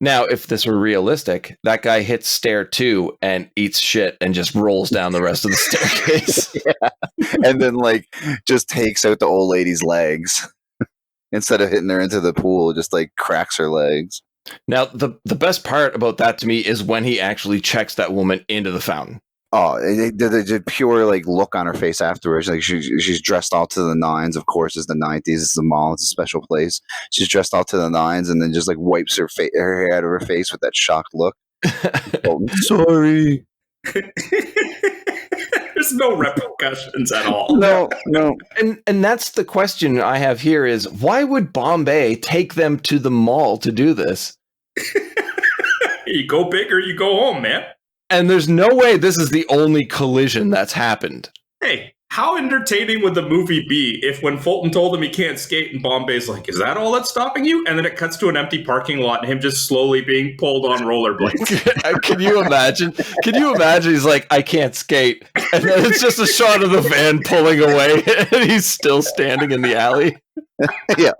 Now, if this were realistic, that guy hits stair 2 and eats shit and just rolls down the rest of the staircase. Yeah. And then, like, just takes out the old lady's legs. Instead of hitting her into the pool, just, like, cracks her legs. Now, the best part about that to me is when he actually checks that woman into the fountain. Oh, the pure like look on her face afterwards. Like she's dressed all to the nines. Of course, it's the 90s. It's the mall. It's a special place. She's dressed all to the nines, and then just like wipes her hair out of her face with that shocked look. Oh, sorry. There's no repercussions at all. No. And that's the question I have here is why would Bombay take them to the mall to do this? You go big or you go home, man. And there's no way this is the only collision that's happened. Hey, how entertaining would the movie be if when Fulton told him he can't skate and Bombay's like, is that all that's stopping you? And then it cuts to an empty parking lot and him just slowly being pulled on rollerblades. Can you imagine? He's like, I can't skate. And then it's just a shot of the van pulling away and he's still standing in the alley. Yeah.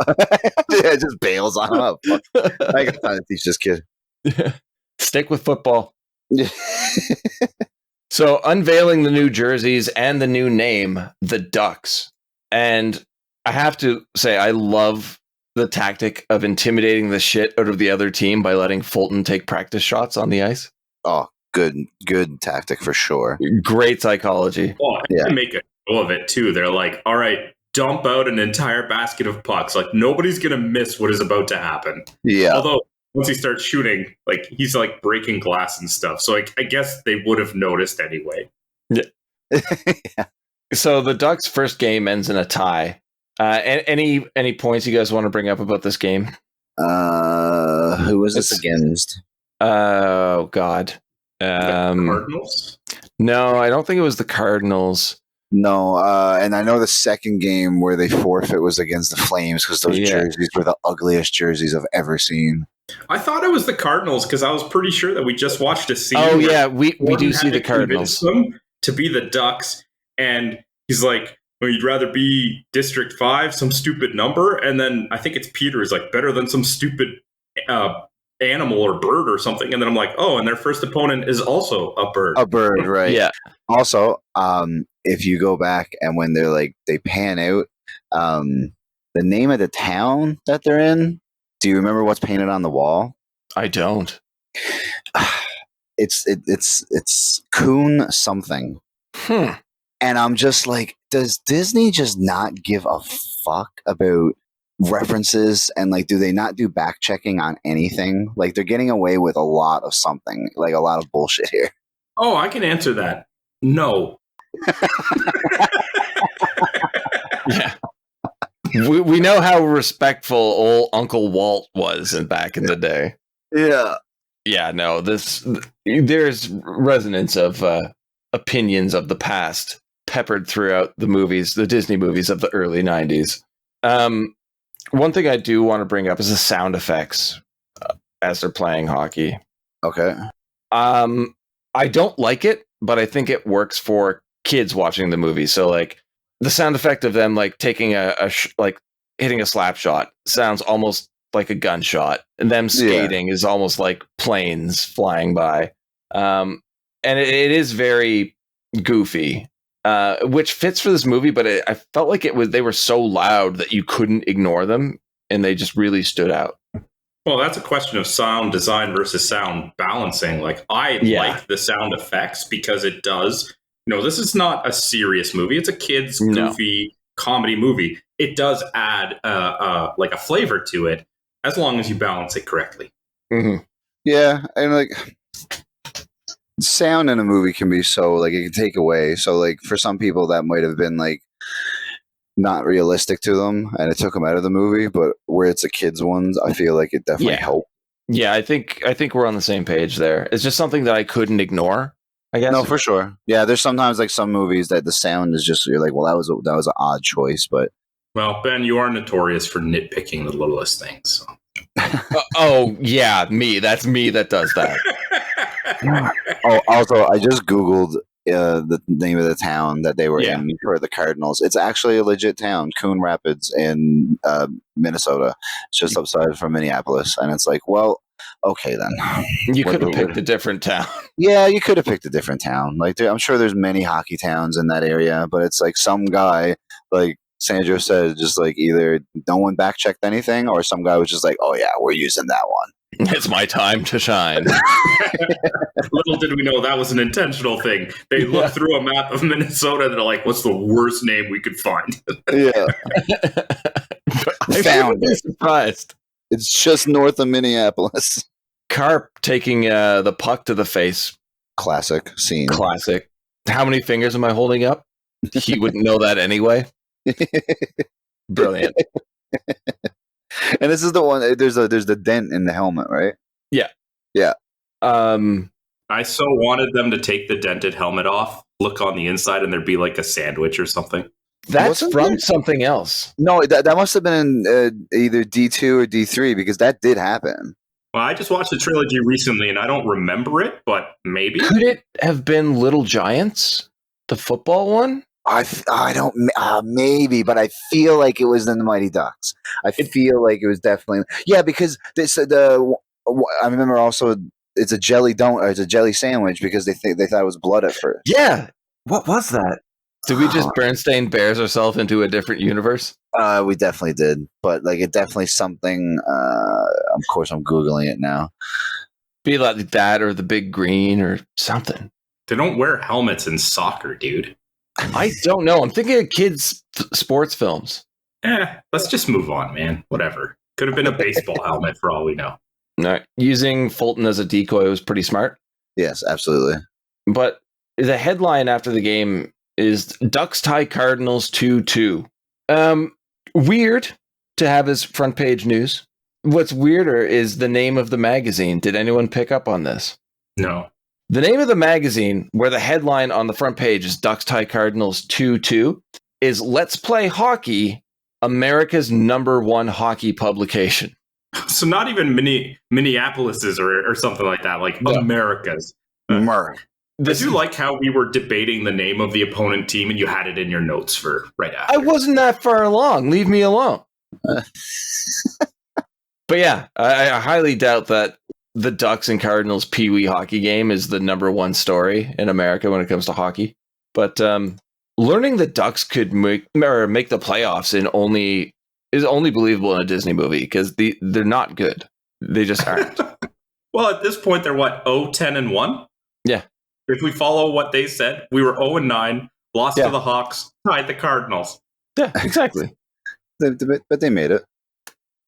It just bails on him up. I got time to teach this kid. Yeah. Stick with football. So unveiling the new jerseys and the new name, the Ducks. And I have to say, I love the tactic of intimidating the shit out of the other team by letting Fulton take practice shots on the ice. Oh, good tactic for sure. Great psychology. Oh, yeah. They make a go of it too. They're like, all right, dump out an entire basket of pucks. Like nobody's going to miss what is about to happen. Yeah. Although once he starts shooting, like he's like breaking glass and stuff. So I guess they would have noticed anyway. Yeah. Yeah. So the Ducks' first game ends in a tie. Any points you guys want to bring up about this game? Who was this against? Oh God. The Cardinals? No, I don't think it was the Cardinals. No, and I know the second game where they forfeit was against the Flames because those jerseys were the ugliest jerseys I've ever seen. I thought it was the Cardinals because I was pretty sure that we just watched a scene. Oh yeah, we do see the Cardinals. Them to be the Ducks, and he's like, well, you'd rather be District 5, some stupid number, and then I think it's Peter is like, better than some stupid animal or bird or something, and then I'm like, oh, and their first opponent is also a bird. A bird, right? Yeah. Also, if you go back and when they're like they pan out, the name of the town that they're in. Do you remember what's painted on the wall? I don't. It's Coon something. And I'm just like, does Disney just not give a fuck about references and like do they not do back checking on anything? Like they're getting away with a lot of something, like a lot of bullshit here. Oh, I can answer that. No. Yeah. We know how respectful old Uncle Walt was back in the day. Yeah. Yeah, no, there's resonance of opinions of the past peppered throughout the movies, the Disney movies of the early 90s. One thing I do want to bring up is the sound effects as they're playing hockey. Okay. I don't like it, but I think it works for kids watching the movie. So like the sound effect of them like taking like hitting a slap shot sounds almost like a gunshot, and them skating is almost like planes flying by. And it is very goofy, which fits for this movie. But I felt like they were so loud that you couldn't ignore them, and they just really stood out. Well, that's a question of sound design versus sound balancing. Like, I like the sound effects because it does. This is not a serious movie. It's a kid's goofy comedy movie. It does add like a flavor to it as long as you balance it correctly. Mm-hmm. Yeah, and like sound in a movie can be so like it can take away. So like for some people that might have been like not realistic to them, and it took them out of the movie. But where it's a kids' ones, I feel like it definitely helped. Yeah, I think we're on the same page there. It's just something that I couldn't ignore, I guess. No, for sure. Yeah, there's sometimes like some movies that the sound is just you're like, well, that was an odd choice, but well, Ben, you are notorious for nitpicking the littlest things. So. Oh yeah, me. That's me that does that. Oh, also, I just Googled the name of the town that they were in for the Cardinals. It's actually a legit town, Coon Rapids in Minnesota. It's just outside from Minneapolis, and it's like, well, okay then. You could have picked a different town. Yeah, you could have picked a different town. Like, I'm sure there's many hockey towns in that area, but it's like some guy, like Sandro said, just like either no one back checked anything, or some guy was just like, oh yeah, we're using that one. It's my time to shine. Little did we know that was an intentional thing. They looked through a map of Minnesota and they're like, what's the worst name we could find? Yeah. Found it. Surprised. It's just north of Minneapolis. Carp taking the puck to the face. Classic scene. Classic. How many fingers am I holding up? He wouldn't know that anyway. Brilliant. And this is the one. There's the dent in the helmet, right? Yeah. Yeah. I so wanted them to take the dented helmet off, look on the inside, and there'd be like a sandwich or something. That's from something else. No, that must have been in either D2 or D3 because that did happen. Well, I just watched the trilogy recently, and I don't remember it, but maybe. Could it have been Little Giants, the football one? I don't maybe, but I feel like it was in the Mighty Ducks. I feel like it was definitely because I remember also it's a jelly it's a jelly sandwich because they thought it was blood at first. Yeah, what was that? Did we just Bernstein Bears ourselves into a different universe? We definitely did, but like it definitely something. Of course, I'm googling it now. Be like that or the Big Green or something. They don't wear helmets in soccer, dude. I don't know. I'm thinking of kids' sports films. Let's just move on, man. Whatever. Could have been a baseball helmet for all we know. No, using Fulton as a decoy was pretty smart. Yes, absolutely. But the headline after the game is Ducks tie Cardinals 2-2. Weird to have as front page news. What's weirder is the name of the magazine. Did anyone pick up on this? No. The name of the magazine, where the headline on the front page is Ducks tie Cardinals 2-2, is Let's Play Hockey, America's #1 hockey publication. So not even Minneapolis's or something like that, like America's. I do like how we were debating the name of the opponent team and you had it in your notes for right after. I wasn't that far along. Leave me alone. But yeah, I highly doubt that the Ducks and Cardinals Pee-wee hockey game is the #1 story in America when it comes to hockey. But learning the Ducks could make the playoffs is only believable in a Disney movie because they're not good. They just aren't. Well, at this point, they're 0-10-1? Yeah. If we follow what they said, we were 0-9, lost to the Hawks, tied the Cardinals. Yeah, exactly. But they made it.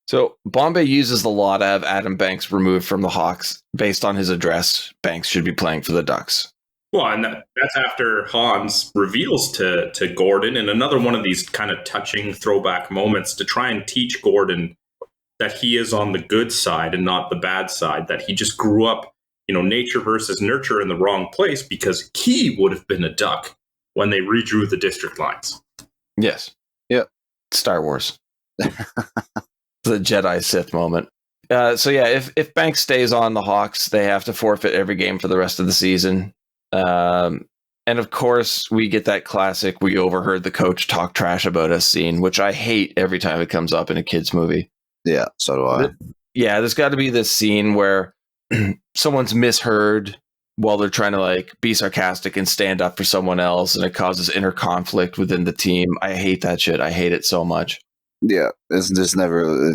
So Bombay uses the law to have Adam Banks removed from the Hawks based on his address. Banks should be playing for the Ducks. Well, and that's after Hans reveals to Gordon in another one of these kind of touching throwback moments to try and teach Gordon that he is on the good side and not the bad side, that he just grew up, nature versus nurture in the wrong place because he would have been a Duck when they redrew the district lines. Yes. Yep. Star Wars. The Jedi Sith moment. So yeah, if Banks stays on the Hawks, they have to forfeit every game for the rest of the season. And of course, we get that classic "we overheard the coach talk trash about us" scene, which I hate every time it comes up in a kids movie. Yeah, so do I. Yeah, there's got to be this scene where someone's misheard while they're trying to be sarcastic and stand up for someone else, and it causes inner conflict within the team. I hate that shit. I hate it so much. Yeah, it's just never.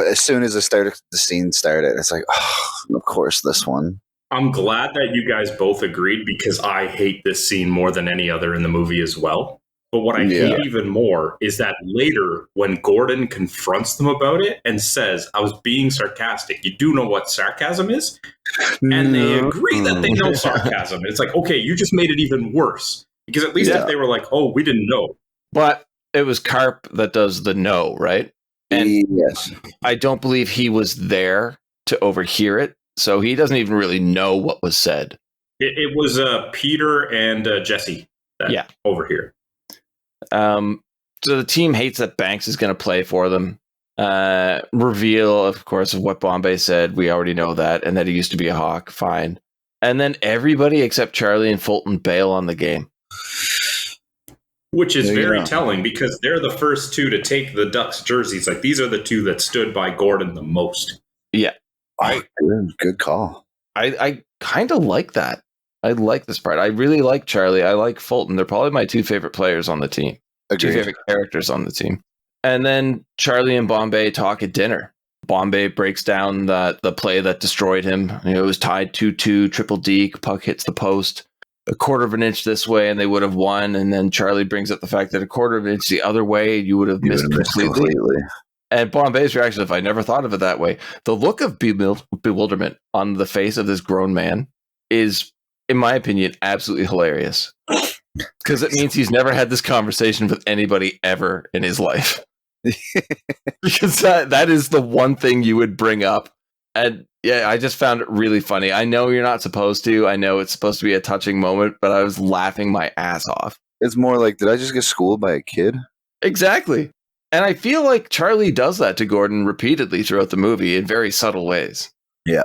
As soon as the scene started, it's like, oh, of course, this one. I'm glad that you guys both agreed because I hate this scene more than any other in the movie as well. But what I hate even more is that later, when Gordon confronts them about it and says, I was being sarcastic, you do know what sarcasm is? And they agree that they know sarcasm. It's like, okay, you just made it even worse. Because at least if they were like, oh, we didn't know. But it was Carp that does the no, right? And yes. I don't believe he was there to overhear it. So he doesn't even really know what was said. It was Peter and Jesse that overhear. So the team hates that Banks is going to play for them. Reveal, of course, of what Bombay said. We already know that. And that he used to be a Hawk. Fine. And then everybody except Charlie and Fulton bail on the game. Which is very telling because they're the first two to take the Ducks jerseys. Like, these are the two that stood by Gordon the most. Yeah. Good call. I kind of like that. I like this part. I really like Charlie. I like Fulton. They're probably my two favorite players on the team. Agreed. Two favorite characters on the team. And then Charlie and Bombay talk at dinner. Bombay breaks down the play that destroyed him. It was tied 2-2, triple deke, puck hits the post. A quarter of an inch this way and they would have won. And then Charlie brings up the fact that a quarter of an inch the other way, you would have missed completely. And Bombay's reaction, if I never thought of it that way, the look of bewilderment on the face of this grown man is, in my opinion, absolutely hilarious. Because it means he's never had this conversation with anybody ever in his life. Because that is the one thing you would bring up. And yeah, I just found it really funny. I know you're not supposed to. I know it's supposed to be a touching moment, but I was laughing my ass off. It's more like, did I just get schooled by a kid? Exactly. And I feel like Charlie does that to Gordon repeatedly throughout the movie in very subtle ways. Yeah.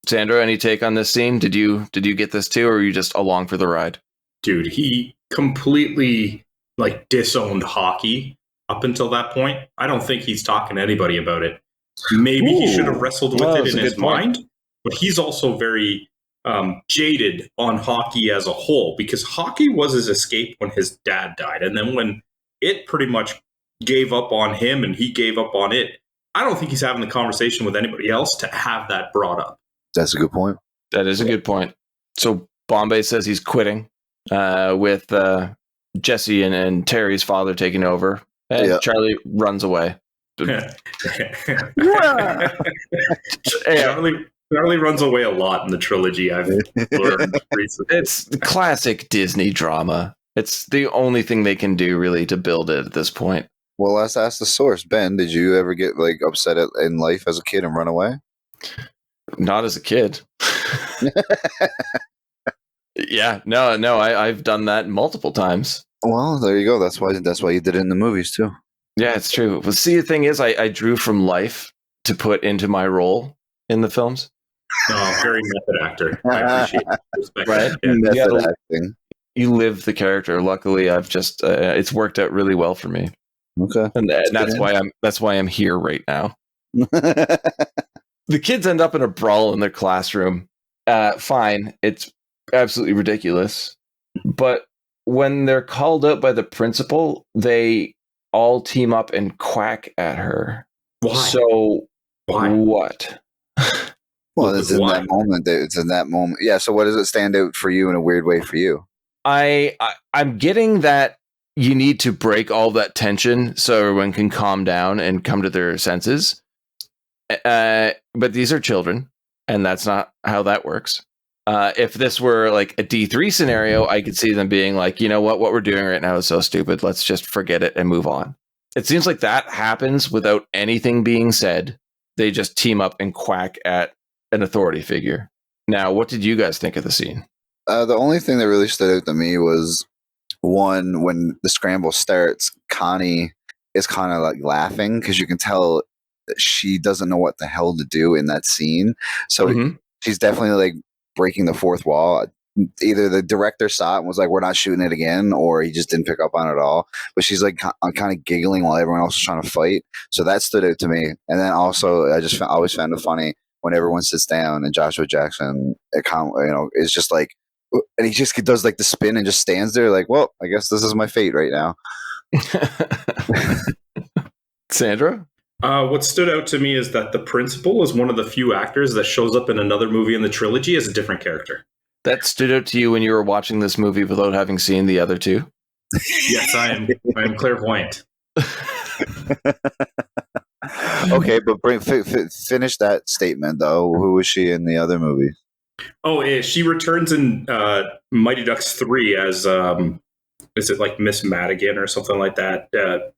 Sandro, any take on this scene? Did you get this too, or are you just along for the ride? Dude, he completely disowned hockey up until that point. I don't think he's talking to anybody about it. Maybe he should have wrestled with it in his mind, but he's also very jaded on hockey as a whole because hockey was his escape when his dad died. And then when it pretty much gave up on him and he gave up on it, I don't think he's having the conversation with anybody else to have that brought up. That's a good point. That is a good point. So Bombay says he's quitting with Jesse and Terry's father taking over. And Charlie runs away. Charlie runs away a lot in the trilogy, I've learned recently. It's the classic Disney drama. It's the only thing they can do really to build it at this point. Well, let's ask the source. Ben, did you ever get upset in life as a kid and run away? Not as a kid. Yeah, no, I've done that multiple times. Well, there you go. That's why you did it in the movies too. Yeah, it's true. But see, the thing is, I drew from life to put into my role in the films. Oh, very method actor. I appreciate that. Respect. Right? Yeah. Method acting. You live the character. Luckily, I've just it's worked out really well for me. Okay, and that's why I'm here right now. The kids end up in a brawl in their classroom. Fine, it's absolutely ridiculous. But when they're called out by the principal, they all team up and quack at her. Why? So why? What? Well, it's in that moment. It's in that moment. Yeah. So, what does it stand out for you in a weird way for you? I'm getting that you need to break all that tension so everyone can calm down and come to their senses. But these are children, and that's not how that works. If this were like a D3 scenario, I could see them being like, you know what we're doing right now is so stupid. Let's just forget it and move on. It seems like that happens without anything being said. They just team up and quack at an authority figure. Now, what did you guys think of the scene? The only thing that really stood out to me was one, when the scramble starts, Connie is kind of like laughing because you can tell that she doesn't know what the hell to do in that scene. So she's definitely like breaking the fourth wall. Either the director saw it and was like, we're not shooting it again, or he just didn't pick up on it at all. But she's like kind of giggling while everyone else is trying to fight. So that stood out to me. And then also, I just always found it funny when everyone sits down and Joshua Jackson, is just like, and he just does like the spin and just stands there like, well, I guess this is my fate right now. Sandra? What stood out to me is that the principal is one of the few actors that shows up in another movie in the trilogy as a different character. That stood out to you when you were watching this movie without having seen the other two? Yes, I am clairvoyant. Okay, but finish that statement though. Who was she in the other movie? Oh, she returns in Mighty Ducks 3 as is it like Miss Madigan or something like that?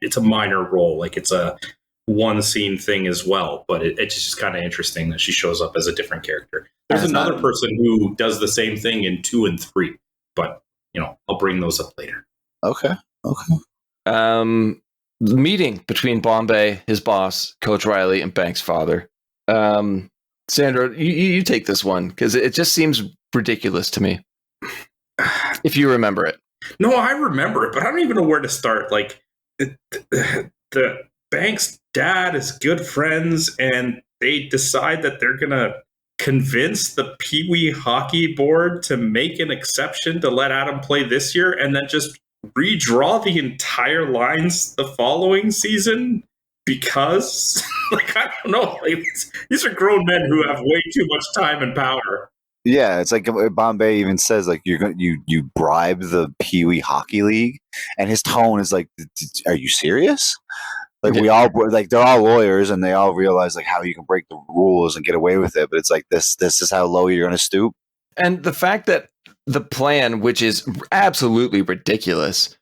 It's a minor role, like it's a one scene thing as well, but it's just kind of interesting that she shows up as a different character. There's another person who does the same thing in 2 and 3, but I'll bring those up later. Okay. The meeting between Bombay, his boss, Coach Riley, and Banks' father. Sandra, you take this one because it just seems ridiculous to me. If you remember it. No, I remember it, but I don't even know where to start. Like the Banks' dad is good friends, and they decide that they're gonna convince the Pee Wee Hockey Board to make an exception to let Adam play this year, and then just redraw the entire lines the following season because, I don't know, these are grown men who have way too much time and power. Yeah, it's like Bombay even says, like, you bribe the Pee Wee Hockey League, and his tone is like, "Are you serious?" Like we all they're all lawyers, and they all realize like how you can break the rules and get away with it. But it's like this is how low you're going to stoop. And the fact that the plan, which is absolutely ridiculous,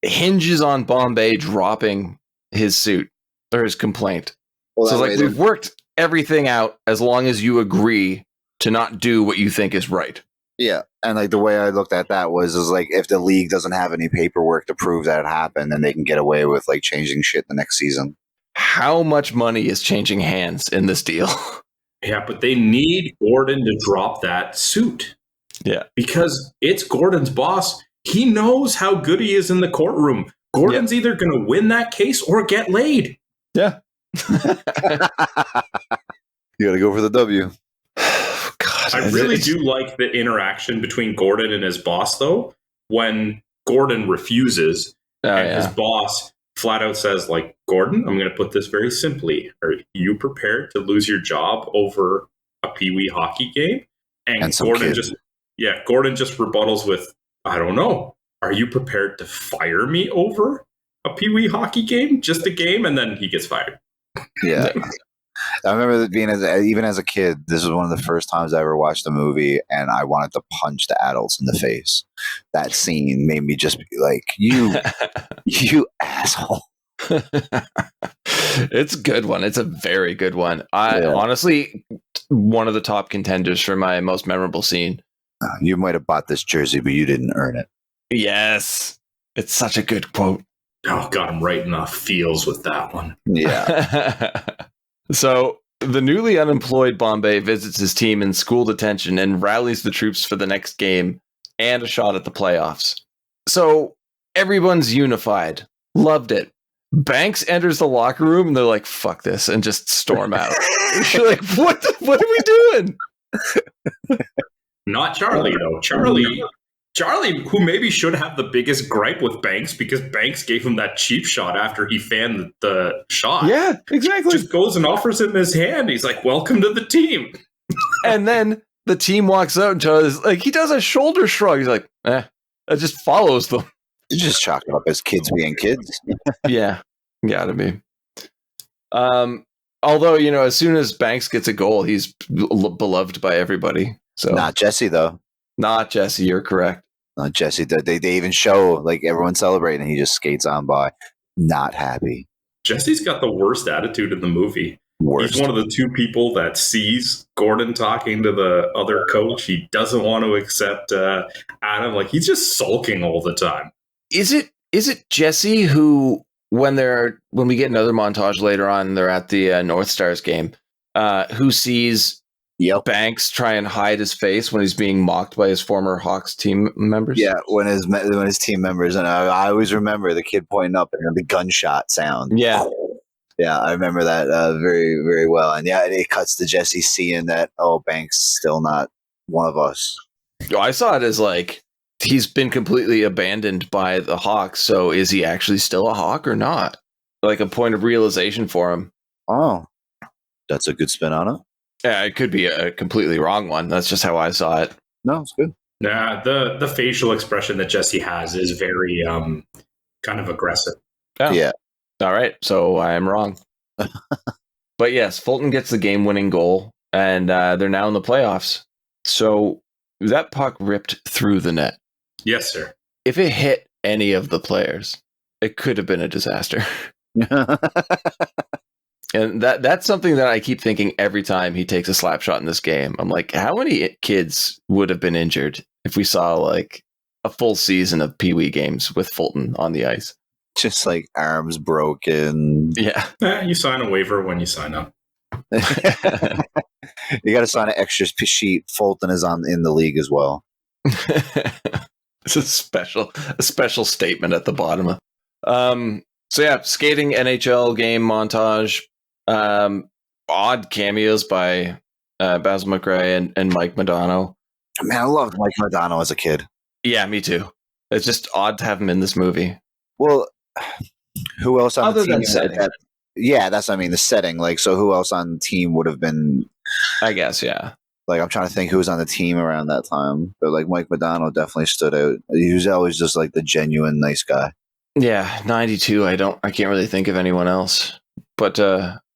hinges on Bombay dropping his suit or his complaint. Well, so we've worked everything out as long as you agree to not do what you think is right. Yeah. And like the way I looked at that was like if the league doesn't have any paperwork to prove that it happened, then they can get away with like changing shit the next season. How much money is changing hands in this deal? Yeah, but they need Gordon to drop that suit. Yeah. Because it's Gordon's boss. He knows how good he is in the courtroom. Gordon's either going to win that case or get laid. Yeah. You got to go for the W. God, I really do like the interaction between Gordon and his boss, though, when Gordon refuses his boss flat out says, like, Gordon, I'm going to put this very simply. Are you prepared to lose your job over a Pee Wee hockey game? And Gordon just rebuttals with, I don't know. Are you prepared to fire me over a Pee Wee hockey game? Just a game? And then he gets fired. Yeah. I remember being even as a kid, this was one of the first times I ever watched a movie, and I wanted to punch the adults in the face. That scene made me just be like, you asshole. It's a good one. It's a very good one. Honestly, one of the top contenders for my most memorable scene. You might have bought this jersey, but you didn't earn it. Yes. It's such a good quote. Oh, got him right in the feels with that one. Yeah. So the newly unemployed Bombay visits his team in school detention and rallies the troops for the next game and a shot at the playoffs. So everyone's unified. Loved it. Banks enters the locker room and they're like, fuck this, and just storm out. You're like, what are we doing? Not Charlie, though. Charlie, who maybe should have the biggest gripe with Banks because Banks gave him that cheap shot after he fanned the shot. Yeah, exactly. Just goes and offers him his hand. He's like, welcome to the team. And then the team walks out and Charlie's like, he does a shoulder shrug. He's like, it just follows them. You just chalk it up as kids being kids. Yeah, gotta be. Although, as soon as Banks gets a goal, he's beloved by everybody. So not Jesse, though. Not Jesse, you're correct. Not Jesse. They even show like everyone celebrating, and he just skates on by, not happy. Jesse's got the worst attitude in the movie. Worst. He's one of the two people that sees Gordon talking to the other coach. He doesn't want to accept Adam. Like, he's just sulking all the time. Is it Jesse who, when we get another montage later on, they're at the North Stars game, who sees Banks try and hide his face when he's being mocked by his former Hawks team members? Yeah, when his team members, and I always remember the kid pointing up and the gunshot sound. Yeah. Yeah, I remember that very, very well. And yeah, it cuts to Jesse seeing that, Banks still not one of us. I saw it as like, he's been completely abandoned by the Hawks, so is he actually still a Hawk or not? like a point of realization for him. Oh, that's a good spin on it. Yeah, it could be a completely wrong one. That's just how I saw it. No, it's good. Nah, the facial expression that Jesse has is very kind of aggressive. Oh. Yeah. All right, so I am wrong. But yes, Fulton gets the game-winning goal, and they're now in the playoffs. So that puck ripped through the net. Yes, sir. If it hit any of the players, it could have been a disaster. And that's something that I keep thinking every time he takes a slap shot in this game. I'm like, how many kids would have been injured if we saw like a full season of Pee Wee games with Fulton on the ice? Just like arms broken. Yeah. You sign a waiver when you sign up. You got to sign an extra sheet. Fulton is in the league as well. It's a special statement at the bottom. So yeah, skating NHL game montage. Odd cameos by Basil McRae and Mike Modano. Man, I loved Mike Modano as a kid. Yeah, me too. It's just odd to have him in this movie. Well, who else on Other the team? than setting. Yeah, that's what I mean. The setting. Like, so who else on the team would have been? I guess, yeah. Like, I'm trying to think who was on the team around that time. But like Mike Modano definitely stood out. He was always just like the genuine nice guy. Yeah, 92. I can't really think of anyone else. But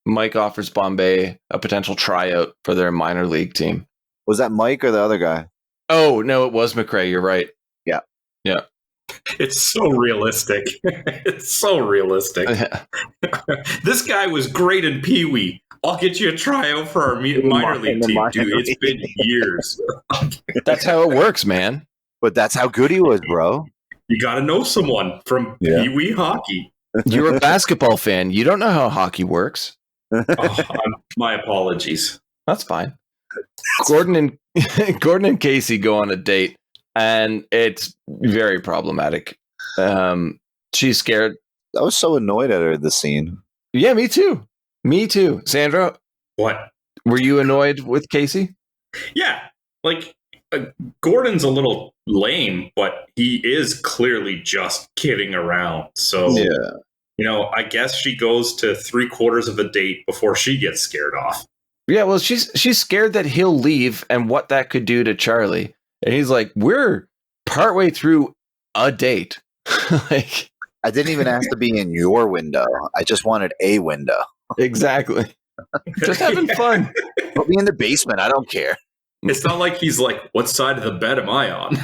Mike offers Bombay a potential tryout for their minor league team. Was that Mike or the other guy? Oh, no, it was McRae. You're right. Yeah. Yeah. It's so realistic. It's so realistic. Yeah. This guy was great in Pee Wee. I'll get you a tryout for our minor league team, dude. It's been years. That's how it works, man. But that's how good he was, bro. You got to know someone from Pee Wee hockey. You're a basketball fan. You don't know how hockey works. My apologies. That's fine. Gordon and Casey go on a date, and it's very problematic. She's scared. I was so annoyed at her at the scene. Yeah, me too. Me too. Sandra, What? were you annoyed with Casey? Yeah. Like, Gordon's a little lame, but he is clearly just kidding around. So, I guess she goes to 3/4 of a date before she gets scared off. Yeah, well, she's scared that he'll leave and what that could do to Charlie. And he's like, we're partway through a date. Like, I didn't even ask to be in your window. I just wanted a window. Exactly. Just having fun. Put me in the basement. I don't care. It's not like he's like, what side of the bed am I on?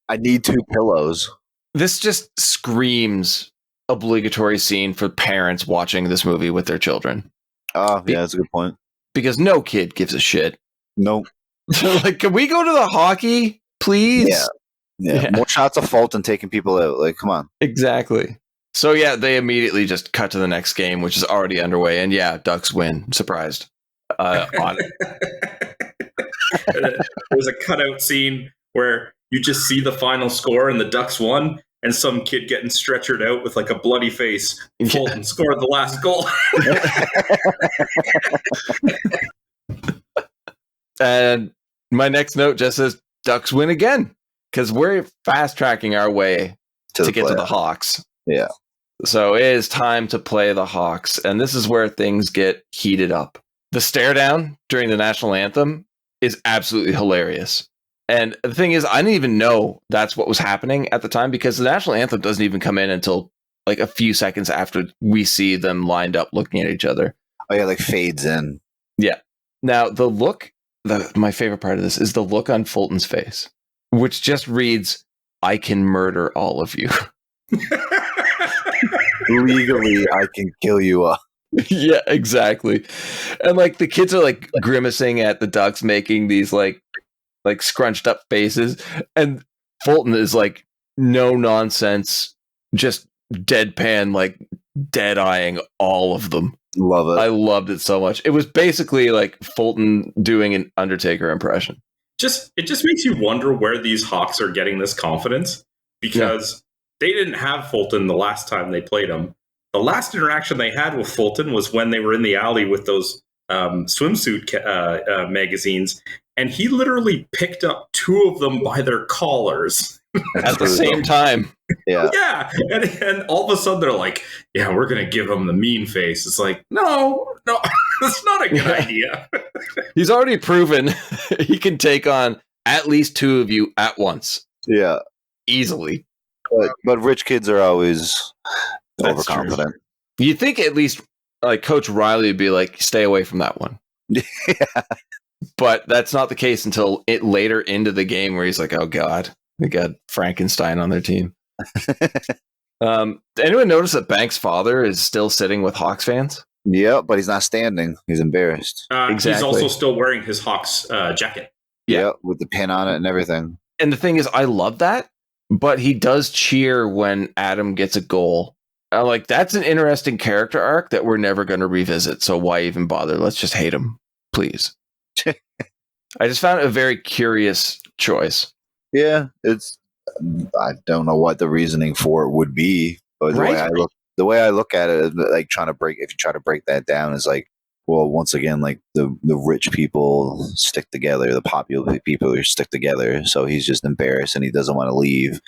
I need 2 pillows. This just screams obligatory scene for parents watching this movie with their children. Oh, yeah, that's a good point. Because no kid gives a shit. Nope. Like, can we go to the hockey, please? Yeah. More shots of Fulton taking people out. Like, come on. Exactly. So, yeah, they immediately just cut to the next game, which is already underway. And, yeah, Ducks win. Surprised. On There's a cutout scene where you just see the final score and the Ducks won, and some kid getting stretchered out with like a bloody face. Fulton scored the last goal. And my next note just says Ducks win again, because we're fast tracking our way to get to the Hawks. Yeah. So it is time to play the Hawks, and this is where things get heated up. The stare down during the national anthem is absolutely hilarious. And the thing is, I didn't even know that's what was happening at the time, because the national anthem doesn't even come in until like a few seconds after we see them lined up looking at each other. Oh, yeah, like fades in. Yeah. Now, the look, my favorite part of this is the look on Fulton's face, which just reads, I can murder all of you. Legally, I can kill you up. Yeah, exactly. And like the kids are like grimacing at the Ducks, making these like scrunched up faces, and Fulton is like no nonsense, just deadpan, like dead eyeing all of them. Love it. I loved it so much. It was basically like Fulton doing an Undertaker impression. It just makes you wonder where these Hawks are getting this confidence, because they didn't have Fulton the last time they played him. The last interaction they had with Fulton was when they were in the alley with those swimsuit magazines, and he literally picked up 2 of them by their collars at the same time. Yeah. Yeah. And all of a sudden they're like, yeah, we're going to give him the mean face. It's like, no, that's not a good idea. He's already proven he can take on at least two of you at once. Yeah. Easily. But rich kids are always That's overconfident. You'd think at least like Coach Riley would be like, stay away from that one. Yeah. But that's not the case until later into the game where he's like, oh God, we got Frankenstein on their team. Anyone notice that Banks' father is still sitting with Hawks fans? Yeah, but he's not standing. He's embarrassed. Exactly. He's also still wearing his Hawks jacket. Yeah, with the pin on it and everything. And the thing is, I love that, but he does cheer when Adam gets a goal. Like, that's an interesting character arc that we're never going to revisit. So why even bother? Let's just hate him, please. I just found it a very curious choice. Yeah, I don't know what the reasoning for it would be, but the way I look at it, like if you try to break that down, is like, well, once again, like the rich people stick together, the popular people stick together. So he's just embarrassed and he doesn't want to leave.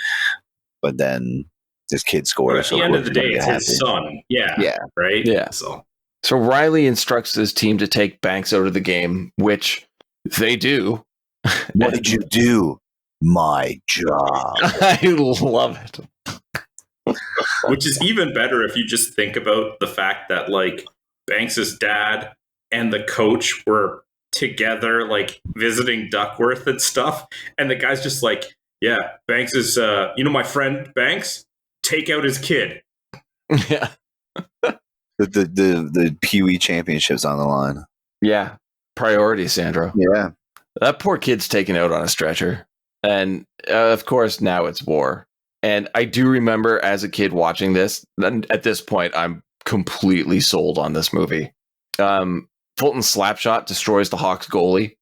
But then his kid scores. At the end of the day, it's his son. Yeah. Right? Yeah. So Riley instructs his team to take Banks out of the game, which they do. What did you do? My job. I love it. Which is even better if you just think about the fact that like Banks's dad and the coach were together, like visiting Duckworth and stuff, and the guy's just like, "Yeah, Banks is, my friend Banks, take out his kid." Yeah, the Pee Wee Championships on the line. Yeah, priority, Sandro. Yeah, that poor kid's taken out on a stretcher, and of course now it's war. And I do remember as a kid watching this. And at this point, I'm completely sold on this movie. Fulton's slapshot destroys the Hawks goalie.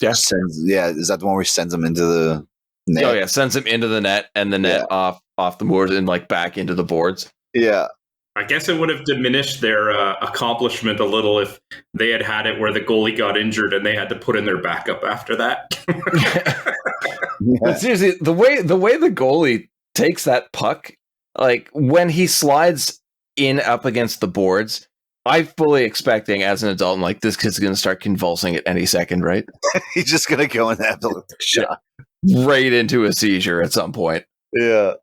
Yeah, is that the one where he sends him into the net? Oh yeah, sends him into the net and the net off the boards and like back into the boards. Yeah. I guess it would have diminished their accomplishment a little if they had it where the goalie got injured and they had to put in their backup after that. But seriously, the way the goalie takes that puck, like when he slides in up against the boards, I'm fully expecting as an adult, I'm like, this kid's going to start convulsing at any second, right? He's just going to go in that shot right into a seizure at some point. Yeah.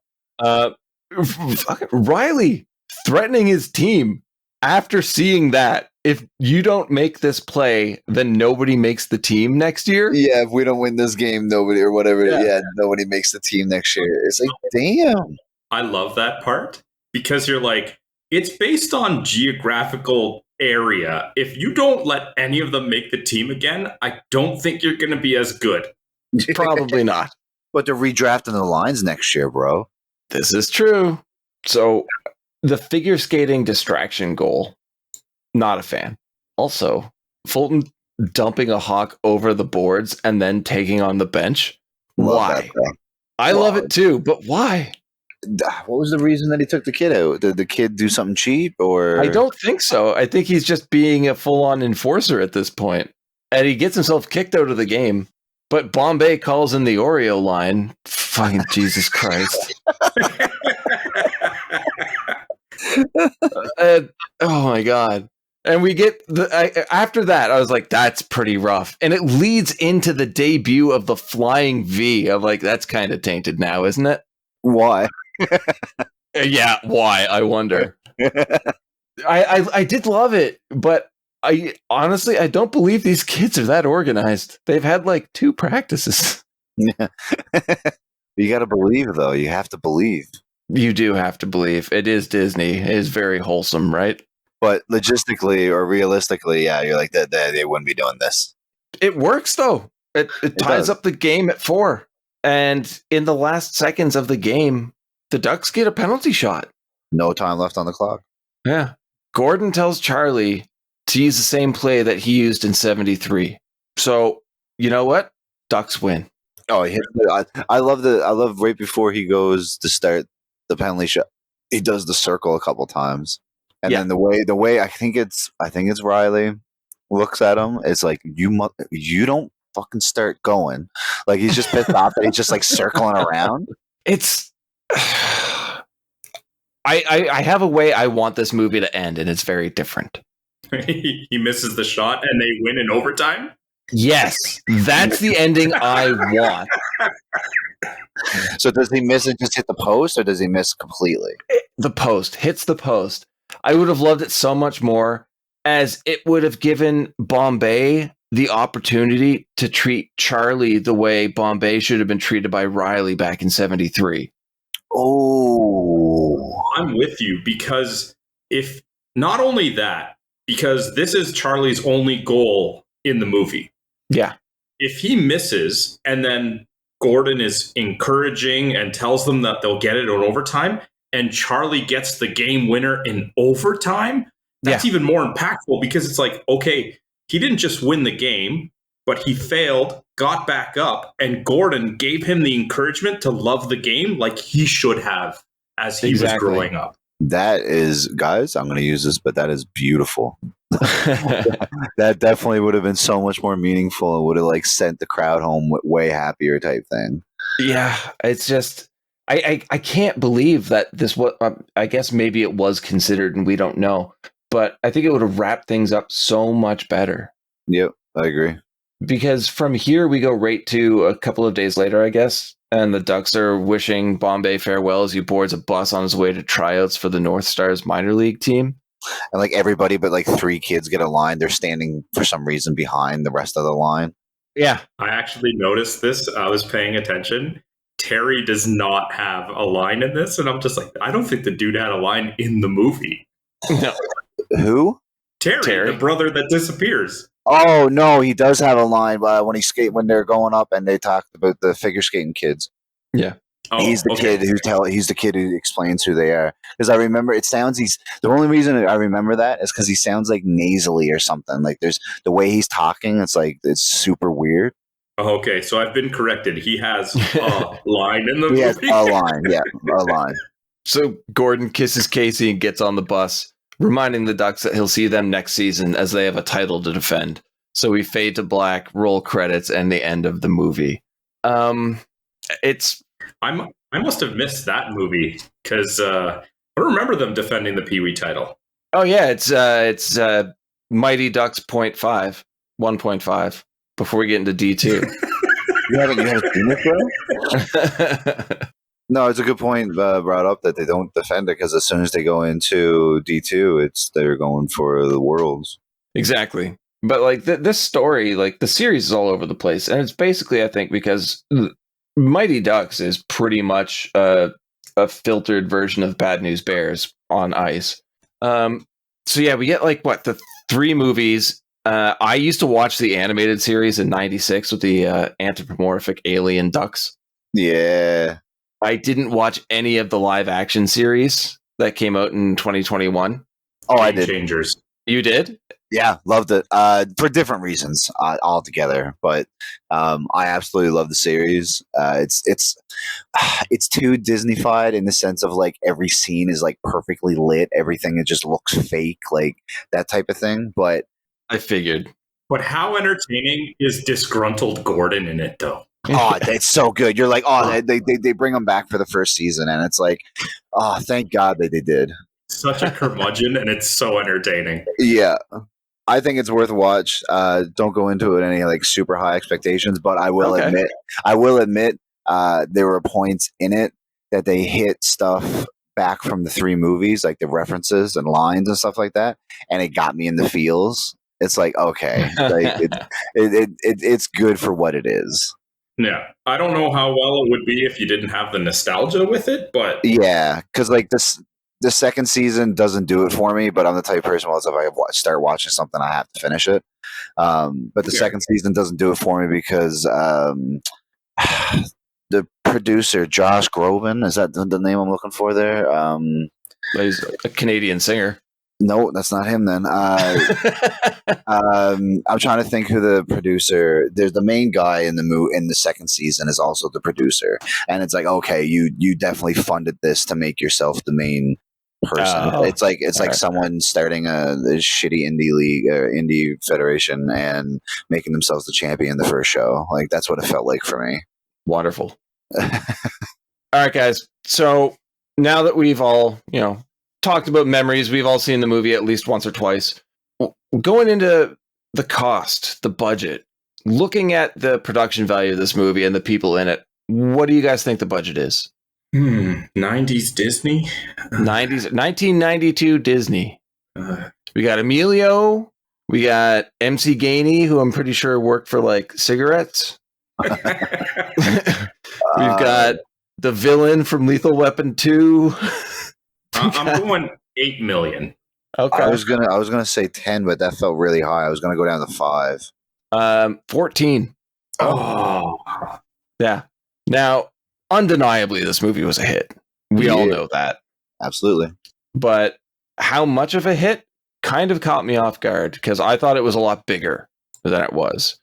Riley threatening his team after seeing that. If you don't make this play, then nobody makes the team next year. Yeah, if we don't win this game, nobody or whatever. Yeah, nobody makes the team next year. It's like, damn. I love that part because you're like, it's based on geographical area. If you don't let any of them make the team again, I don't think you're going to be as good. Probably not. But they're redrafting the lines next year, bro. This is true. So the figure skating distraction goal, not a fan. Also, Fulton dumping a Hawk over the boards and then taking on the bench. Why? I love it too, but why? What was the reason that he took the kid out? Did the kid do something cheap or? I don't think so. I think he's just being a full-on enforcer at this point. And he gets himself kicked out of the game. But Bombay calls in the Oreo line. Fucking Jesus Christ. Oh my God. And we get after that, I was like, that's pretty rough. And it leads into the debut of the Flying V. I'm like, that's kind of tainted now, isn't it? Why? Yeah, why? I wonder. I did love it, but I honestly, I don't believe these kids are that organized. They've had like 2 practices. Yeah. You got to believe, though. You have to believe. You do have to believe. It is Disney. It is very wholesome, right? But logistically or realistically, yeah, you're like, they wouldn't be doing this. It works, though. It ties up the game at 4. And in the last seconds of the game, the Ducks get a penalty shot. No time left on the clock. Yeah. Gordon tells Charlie to use the same play that he used in 73. So, you know what? Ducks win. Oh, I love right before he goes to start the penalty shot, he does the circle a couple times. And then the way I think it's Riley looks at him, it's like, you don't fucking start going. Like he's just pissed off that he's just like circling around. It's I have a way I want this movie to end, and it's very different. He misses the shot and they win in overtime? Yes, that's the ending I want. So does he miss and just hit the post, or does he miss completely? The post hits the post. I would have loved it so much more, as it would have given Bombay the opportunity to treat Charlie the way Bombay should have been treated by Riley back in 73. Oh, I'm with you, because if not only that, because this is Charlie's only goal in the movie. Yeah. If he misses and then Gordon is encouraging and tells them that they'll get it on overtime, and Charlie gets the game winner in overtime, that's even more impactful, because it's like, okay, he didn't just win the game, but he failed, got back up, and Gordon gave him the encouragement to love the game like he should have as he was growing up. That is, guys, I'm going to use this, but that is beautiful. That definitely would have been so much more meaningful and would have like sent the crowd home way happier type thing. Yeah, it's just I can't believe that this was. I guess maybe it was considered, and we don't know. But I think it would have wrapped things up so much better. Yep, I agree. Because from here we go right to a couple of days later, I guess, and the Ducks are wishing Bombay farewell as he boards a bus on his way to tryouts for the North Stars minor league team. And like everybody but like 3 kids get a line. They're standing for some reason behind the rest of the line. Yeah. I actually noticed this. I was paying attention. Terry does not have a line in this. And I'm just like, I don't think the dude had a line in the movie. No. Who? Terry, the brother that disappears. Oh no, he does have a line when they're going up and they talk about the figure skating kids. Yeah. Oh, he's the kid who explains who they are. Because I remember the only reason I remember that is because he sounds like nasally or something. Like there's the way he's talking, it's super weird. Oh, okay, so I've been corrected. He has a line in the movie. He has a line, yeah, a line. So Gordon kisses Casey and gets on the bus, reminding the Ducks that he'll see them next season as they have a title to defend. So we fade to black, roll credits, and the end of the movie. I must have missed that movie, because I don't remember them defending the Pee Wee title. Oh yeah, it's Mighty Ducks 1.5 before we get into D2. you haven't seen it, bro? No, it's a good point brought up that they don't defend it, because as soon as they go into D2, they're going for the Worlds. Exactly. But like this story, like the series is all over the place, and it's basically, I think, because Mighty Ducks is pretty much a filtered version of Bad News Bears on ice. So yeah, we get like the 3 movies. I used to watch the animated series in '96 with the anthropomorphic alien ducks. Yeah. I didn't watch any of the live action series that came out in 2021. Oh, I did. Changers. You did? Yeah, loved it for different reasons altogether. But I absolutely love the series. It's too Disney-fied in the sense of like every scene is like perfectly lit. Everything it just looks fake, like that type of thing. But I figured. But how entertaining is disgruntled Gordon in it, though? Oh, it's so good. You're like, they bring him back for the first season, and it's like, oh, thank God they did. Such a curmudgeon, and it's so entertaining. Yeah. I think it's worth a watch. Don't go into it any like super high expectations, but I will admit there were points in it that they hit stuff back from the 3 movies, like the references and lines and stuff like that, and it got me in the feels. It's like, okay, like it's good for what it is. Yeah, I don't know how well it would be if you didn't have the nostalgia with it, but yeah, because like the second season doesn't do it for me, but I'm the type of person if I start watching something, I have to finish it. But the second season doesn't do it for me because the producer, Josh Groban, is that the name I'm looking for there? He's a Canadian singer. No, that's not him then. I'm trying to think who the producer. There's the main guy in the second season is also the producer, and it's like, okay, you definitely funded this to make yourself the main person. It's like someone starting a shitty indie league or indie federation and making themselves the champion the first show. Like that's what it felt like for me. Wonderful. All right, guys. So now that we've all, talked about memories, we've all seen the movie at least once or twice. Going into the cost, the budget, looking at the production value of this movie and the people in it, what do you guys think the budget is? 90s Disney? 1992 Disney. We got Emilio. We got MC Gainey, who I'm pretty sure worked for like cigarettes. We've got the villain from Lethal Weapon 2. I'm going 8 million. Okay. I was gonna say 10, but that felt really high. I was gonna go down to 5. 14. Oh. Yeah. Now, undeniably, this movie was a hit. We all know that. Absolutely. But how much of a hit kind of caught me off guard because I thought it was a lot bigger than it was.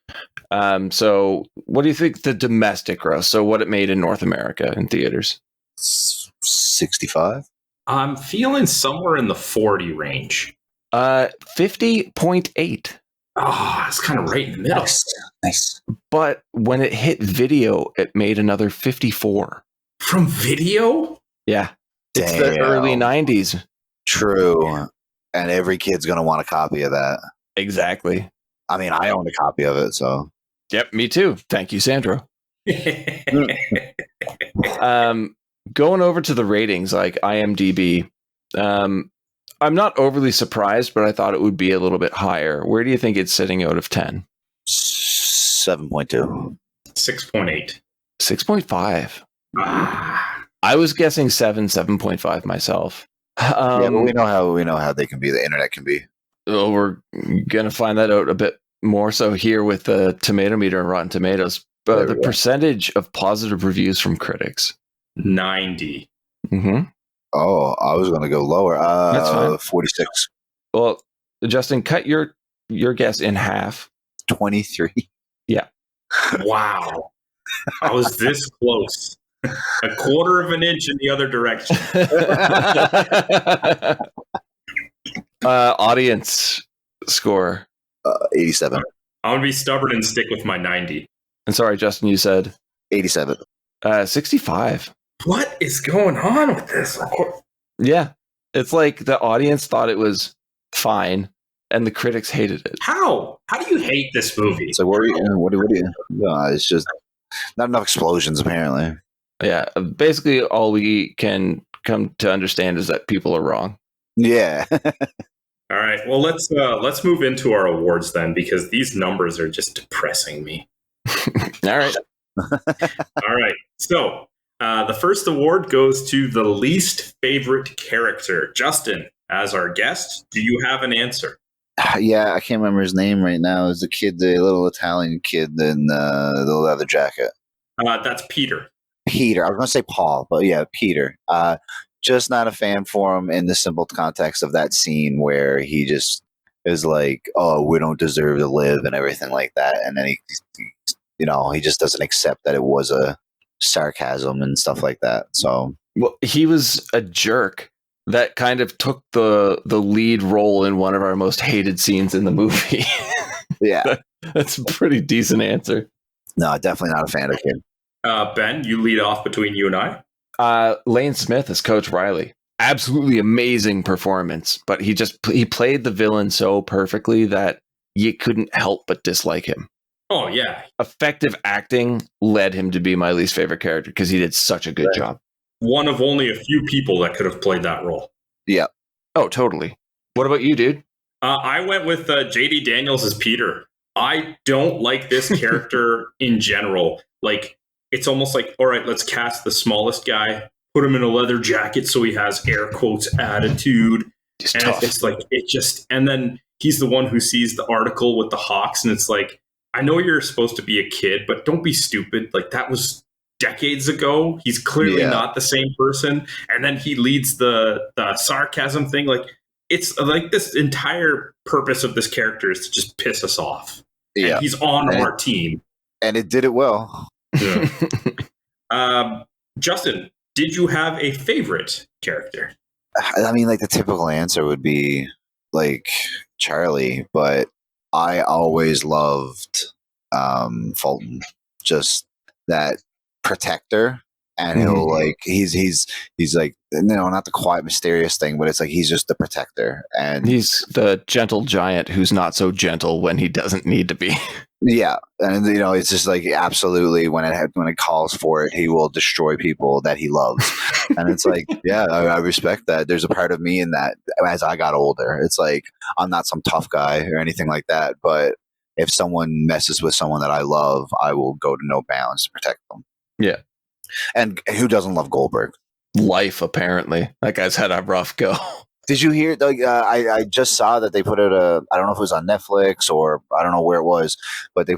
So what do you think the domestic gross? So what it made in North America in theaters? 65. I'm feeling somewhere in the 40 range. 50.8. Oh, it's kind of right in the middle. Nice. But when it hit video, it made another 54. From video? Yeah. It's the early 90s. True. And every kid's going to want a copy of that. Exactly. I mean, I own a copy of it, so. Yep, me too. Thank you, Sandro. Going over to the ratings, like IMDb, I'm not overly surprised, but I thought it would be a little bit higher. Where do you think it's sitting out of 10? 7.2. 6.8. 6.5. I was guessing 7.5 myself. Yeah, but we know how they can be. The internet can be. Well, we're gonna find that out a bit more so here with the tomato meter and Rotten Tomatoes. But the percentage of positive reviews from critics, 90. Mm-hmm. Oh, I was going to go lower. That's fine. 46. Well, Justin, cut your guess in half. 23. Yeah. Wow. I was this close. A quarter of an inch in the other direction. Audience score. 87. I'm going to be stubborn and stick with my 90. And sorry, Justin, you said? 87. 65. What is going on with this? Yeah. It's like the audience thought it was fine and the critics hated it. How? How do you hate this movie? So what do you? No, it's just not enough explosions, apparently. Yeah. Basically, all we can come to understand is that people are wrong. Yeah. All right. Well, let's move into our awards then, because these numbers are just depressing me. All right. All right. So the first award goes to the least favorite character. Justin, as our guest, do you have an answer? Yeah, I can't remember his name right now. It's the kid, the little Italian kid in the leather jacket. That's Peter. Peter. I was going to say Paul, but yeah, Peter. Just not a fan for him in the simple context of that scene where he just is like, oh, we don't deserve to live and everything like that. And then he just doesn't accept that it was a sarcasm and stuff like that. So, well, he was a jerk that kind of took the lead role in one of our most hated scenes in the movie. Yeah. That's a pretty decent answer. No, definitely not a fan of him. Ben, you lead off between you and I. Lane Smith as Coach Riley. Absolutely amazing performance, but he played the villain so perfectly that you couldn't help but dislike him. Oh, yeah. Effective acting led him to be my least favorite character because he did such a good job. One of only a few people that could have played that role. Yeah. Oh, totally. What about you, dude? I went with J.D. Daniels as Peter. I don't like this character in general. Like, it's almost like, all right, let's cast the smallest guy, put him in a leather jacket so he has air quotes attitude. He's and tough. It's like, and then he's the one who sees the article with the Hawks, and it's like, I know you're supposed to be a kid, but don't be stupid. Like, that was decades ago. He's clearly not the same person. And then he leads the sarcasm thing. Like, it's like this entire purpose of this character is to just piss us off. Yeah. And he's on our team. And it did it well. Yeah. Justin, did you have a favorite character? I mean, like, the typical answer would be like Charlie, but I always loved Fulton. Just that protector and he'll like he's like, not the quiet, mysterious thing, but it's like he's just the protector, and he's the gentle giant who's not so gentle when he doesn't need to be. Yeah, and it's just like absolutely when it calls for it, he will destroy people that he loves, and it's like, yeah, I respect that. There's a part of me in that as I got older. It's like I'm not some tough guy or anything like that, but if someone messes with someone that I love, I will go to no bounds to protect them. Yeah, and who doesn't love Goldberg? Life, apparently. That guy's had a rough go. Did you hear? I just saw that they put out I don't know if it was on Netflix or I don't know where it was, but they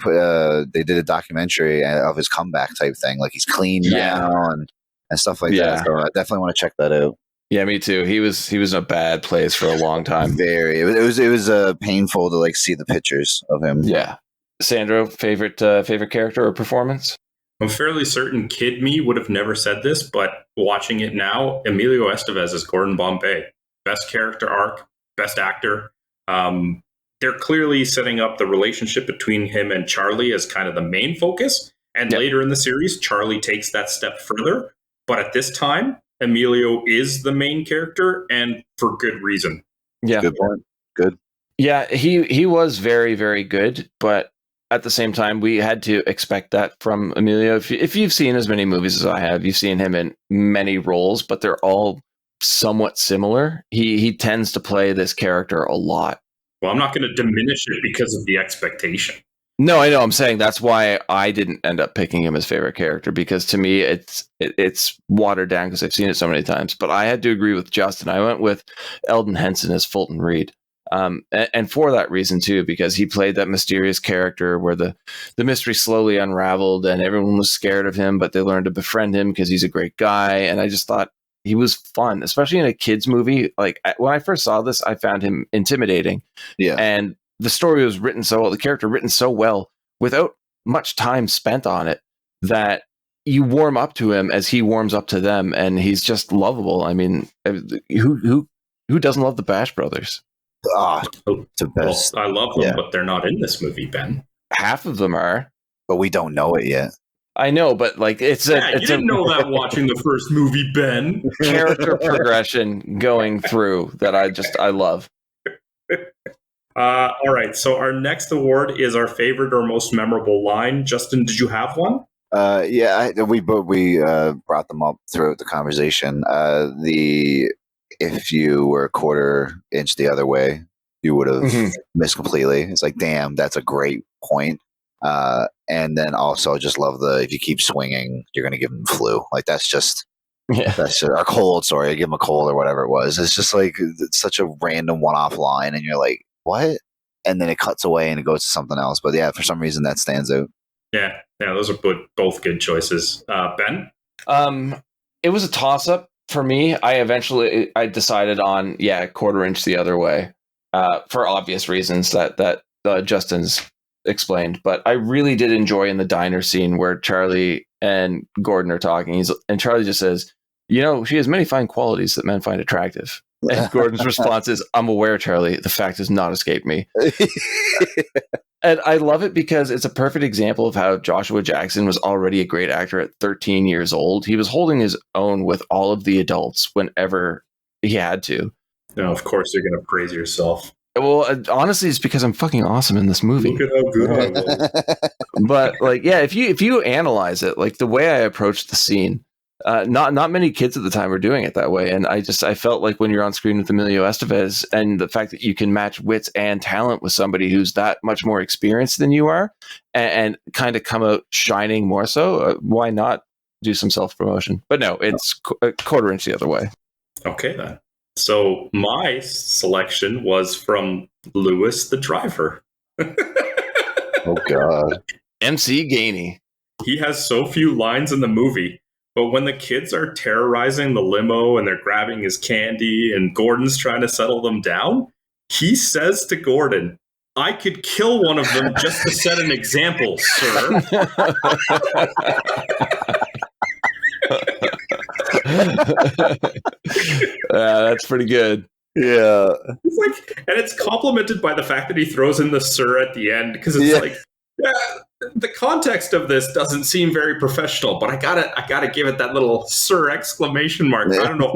did a documentary of his comeback type thing. Like he's clean now and stuff like that. So I definitely want to check that out. Yeah, me too. He was in a bad place for a long time. Very. It was painful to like see the pictures of him. Yeah. Sandro, favorite character or performance? I'm fairly certain kid me would have never said this, but watching it now, Emilio Estevez is Gordon Bombay. Best character arc, best actor. They're clearly setting up the relationship between him and Charlie as kind of the main focus. And later in the series, Charlie takes that step further. But at this time, Emilio is the main character, and for good reason. Yeah. Good point. Good. Yeah, he was very, very good, but at the same time, we had to expect that from Emilio. If you've seen as many movies as I have, you've seen him in many roles, but they're all somewhat similar. He tends to play this character a lot. Well, I'm not going to diminish it because of the expectation. No, I know. I'm saying that's why I didn't end up picking him as favorite character, because to me it's watered down because I've seen it so many times. But I had to agree with Justin. I went with Eldon Henson as Fulton Reed. And for that reason too, because he played that mysterious character where the mystery slowly unraveled and everyone was scared of him, but they learned to befriend him because he's a great guy. And I just thought he was fun, especially in a kid's movie. Like when I first saw this, I found him intimidating. Yeah. And the story was written so well, the character written so well without much time spent on it, that you warm up to him as he warms up to them. And he's just lovable. I mean, who doesn't love the Bash Brothers? The best. Well, I love them, but they're not in this movie, Ben. Half of them are, but we don't know it yet. I know, but like you didn't know that watching the first movie, Ben. Character progression going through that I love. All right, so our next award is our favorite or most memorable line. Justin, did you have one? We brought them up throughout the conversation. If you were a quarter inch the other way, you would have missed completely. It's like, damn, that's a great point. And then also just love if you keep swinging, you're going to give them flu. Like that's just a cold. Sorry, I give them a cold or whatever it was. It's just like it's such a random one-off line, and you're like, what? And then it cuts away and it goes to something else. But yeah, for some reason that stands out. Yeah, those are both good choices. Ben? It was a toss-up for me. I decided on quarter inch the other way for obvious reasons that Justin's explained. But I really did enjoy in the diner scene where Charlie and Gordon are talking. And Charlie just says, she has many fine qualities that men find attractive. And Gordon's response is, I'm aware, Charlie. The fact has not escaped me. And I love it because it's a perfect example of how Joshua Jackson was already a great actor at 13 years old. He was holding his own with all of the adults whenever he had to. No, of course you're going to praise yourself. Well, honestly, it's because I'm fucking awesome in this movie. Look at how good I was. But if you analyze it, like the way I approached the scene, not many kids at the time were doing it that way. And I felt like when you're on screen with Emilio Estevez and the fact that you can match wits and talent with somebody who's that much more experienced than you are and kind of come out shining more so, why not do some self-promotion? But no, it's a quarter inch the other way. Okay, then. So my selection was from Lewis the driver. Oh, God. MC Gainey. He has so few lines in the movie. But when the kids are terrorizing the limo and they're grabbing his candy and Gordon's trying to settle them down, he says to Gordon, I could kill one of them just to set an example, sir. That's pretty good. Yeah. It's like, and it's complimented by the fact that he throws in the sir at the end because it's like, the context of this doesn't seem very professional, but I gotta give it that little sir exclamation mark. I don't know.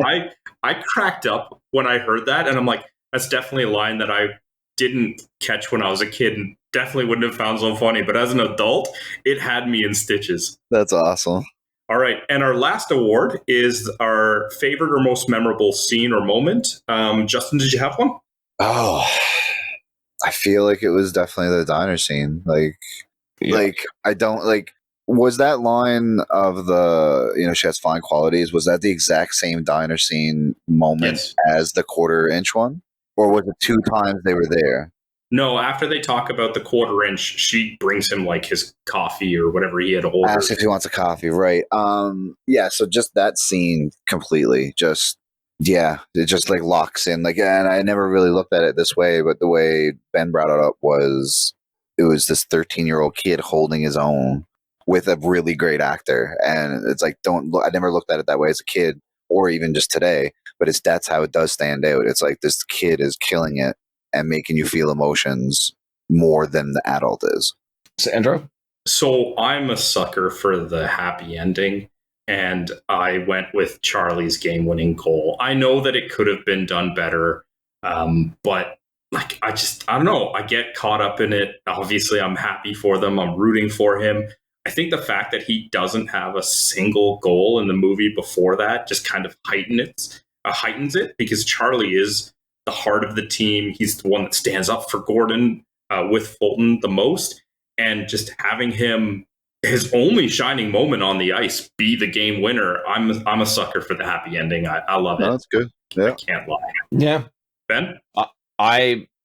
I cracked up when I heard that, and I'm like, that's definitely a line that I didn't catch when I was a kid, and definitely wouldn't have found so funny. But as an adult, it had me in stitches. That's awesome. All right, and our last award is our favorite or most memorable scene or moment. Justin, did you have one? Oh, I feel like it was definitely the diner scene. I don't like. Was that line of the, she has fine qualities, was that the exact same diner scene moment as the 1/4-inch one? Or was it 2 times they were there? No, after they talk about the 1/4-inch, she brings him like his coffee or whatever he had ordered. Asks if he wants a coffee, right? Yeah, so just that scene completely it just like locks in. Like, and I never really looked at it this way, but the way Ben brought it up was this 13-year-old kid holding his own with a really great actor. And it's like, I never looked at it that way as a kid or even just today, but that's how it does stand out. It's like this kid is killing it and making you feel emotions more than the adult is. Sandro? So I'm a sucker for the happy ending, and I went with Charlie's game-winning goal. I know that it could have been done better, but like I don't know. I get caught up in it. Obviously, I'm happy for them. I'm rooting for him. I think the fact that he doesn't have a single goal in the movie before that just kind of heightens it, because Charlie is the heart of the team. He's the one that stands up for Gordon with Fulton the most, and just having him, his only shining moment on the ice, be the game winner. I'm a sucker for the happy ending. I love it. That's good. Yeah. I can't lie. Yeah. Ben?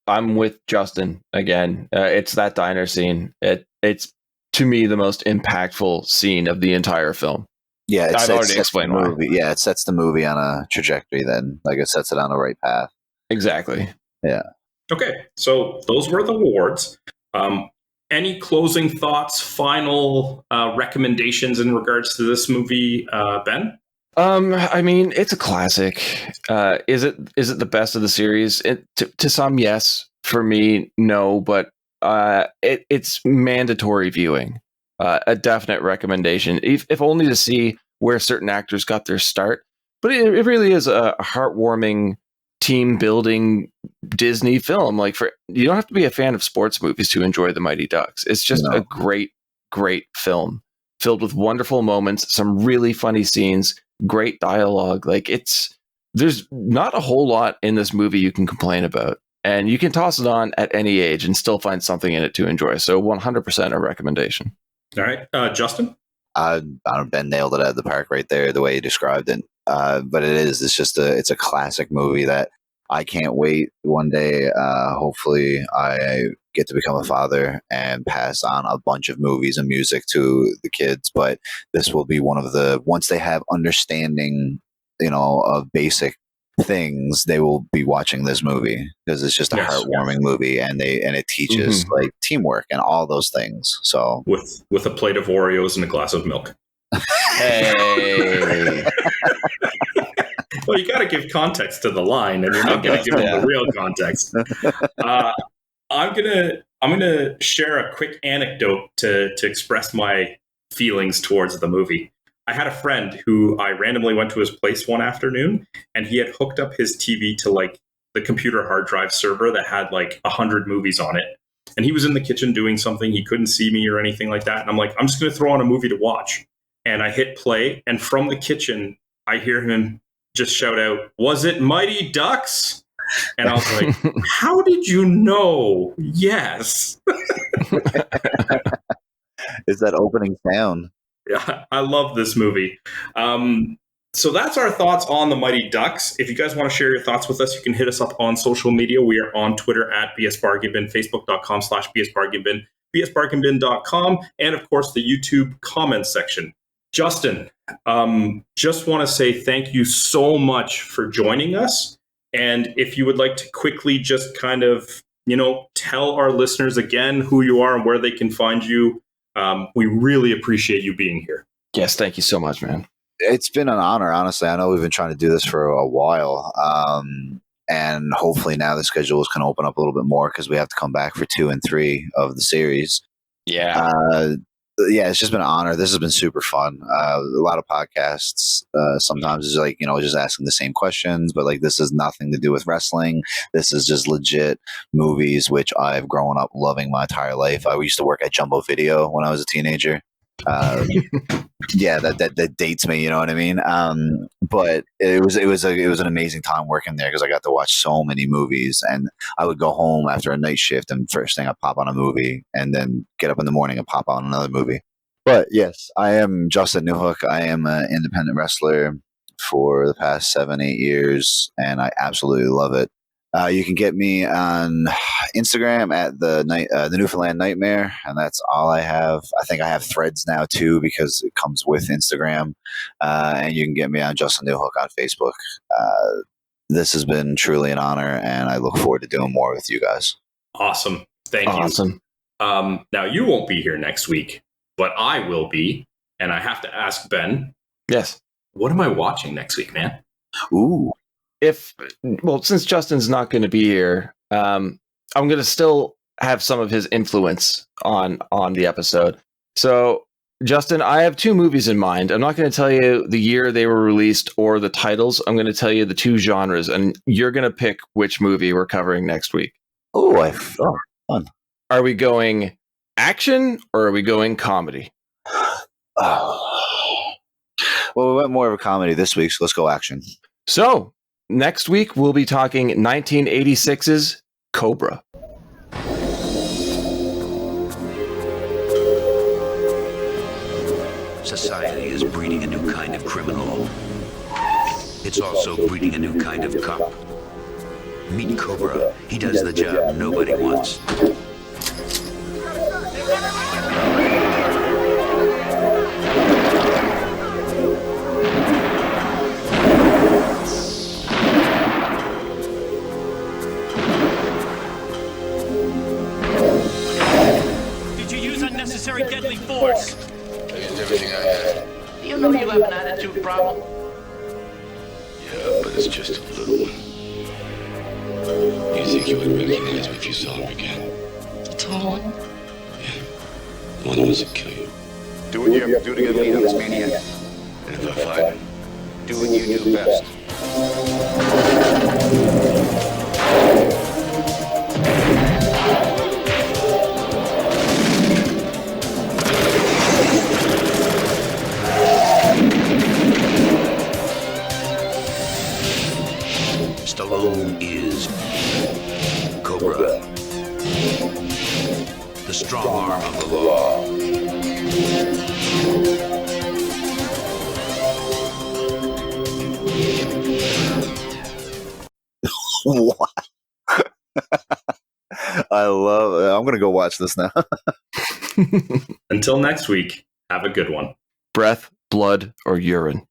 I'm with Justin again. It's that diner scene. It's to me the most impactful scene of the entire film. Yeah, I've already explained why. Yeah, it sets the movie on a trajectory. Then, like, it sets it on the right path. Exactly. Yeah. Okay, so those were the awards. Any closing thoughts, final recommendations in regards to this movie, Ben? I mean, it's a classic. Is it the best of the series? To some, yes. For me, no. But it's mandatory viewing. A definite recommendation, if only to see where certain actors got their start. But it really is a heartwarming, team-building Disney film. Like, you don't have to be a fan of sports movies to enjoy The Mighty Ducks. It's just a great, great film filled with wonderful moments, some really funny scenes, great dialogue. Like, there's not a whole lot in this movie you can complain about, and you can toss it on at any age and still find something in it to enjoy. So 100% a recommendation. All right, Justin? Ben nailed it out of the park right there, the way he described it. But it's a classic movie that I can't wait one day. Hopefully I get to become a father and pass on a bunch of movies and music to the kids. But this will be one of once they have understanding, of basic things, they will be watching this movie, because it's just a heartwarming movie, and it teaches like teamwork and all those things. So with a plate of Oreos and a glass of milk. Hey. Well, you got to give context to the line, and you're not going to give them the real context. I'm gonna share a quick anecdote to express my feelings towards the movie. I had a friend who I randomly went to his place one afternoon, and he had hooked up his TV to like the computer hard drive server that had like 100 movies on it. And he was in the kitchen doing something. He couldn't see me or anything like that. And I'm like, I'm just going to throw on a movie to watch. And I hit play, and from the kitchen, I hear him just shout out, "Was it Mighty Ducks?" And I was like, how did you know? Yes. It's that opening sound. Yeah, I love this movie. So that's our thoughts on the Mighty Ducks. If you guys want to share your thoughts with us, you can hit us up on social media. We are on Twitter at BSBargainBin, Facebook.com/BSBargainBin, BSBargainBin.com, and of course the YouTube comments section. Justin, just want to say thank you so much for joining us. And if you would like to quickly just kind of, tell our listeners again who you are and where they can find you, we really appreciate you being here. Yes, thank you so much, man. It's been an honor, honestly. I know we've been trying to do this for a while. And hopefully now the schedule is going to open up a little bit more, because we have to come back for 2 and 3 of the series. Yeah. Yeah, it's just been an honor. This has been super fun. A lot of podcasts sometimes is like, just asking the same questions, but like this has nothing to do with wrestling. This is just legit movies, which I've grown up loving my entire life. I used to work at Jumbo Video when I was a teenager. Yeah, that dates me, you know what I mean? But it was an amazing time working there because I got to watch so many movies, and I would go home after a night shift, and first thing I'd pop on a movie, and then get up in the morning and pop on another movie. But yes, I am Justin Newhook. I am an independent wrestler for the past 7-8 years, and I absolutely love it. You can get me on Instagram at the Newfoundland Nightmare, and that's all I have. I think I have Threads now too because it comes with Instagram. And you can get me on Justin Newhook on Facebook. This has been truly an honor, and I look forward to doing more with you guys. Awesome. Thank you. Now, you won't be here next week, but I will be, and I have to ask Ben. Yes. What am I watching next week, man? Ooh. Since Justin's not going to be here, I'm going to still have some of his influence on the episode. So, Justin, I have 2 movies in mind. I'm not going to tell you the year they were released or the titles. I'm going to tell you the 2 genres, and you're going to pick which movie we're covering next week. Oh, fun. Are we going action or are we going comedy? Well, we went more of a comedy this week, so let's go action. So, next week, we'll be talking 1986's Cobra. Society is breeding a new kind of criminal. It's also breeding a new kind of cop. Meet Cobra. He does the job nobody wants. Deadly force. I used everything I had. You know you have an attitude problem. Yeah, but it's just a little one. You think you would recognize me if you saw her again? The tall one? Yeah. The one who wants to kill you. Do what you have to do to get me on this maniac. And if I find him, do what you do best. Stallone is Cobra, the strong arm of the law. What? I love it. I'm going to go watch this now. Until next week, have a good one. Breath, blood, or urine.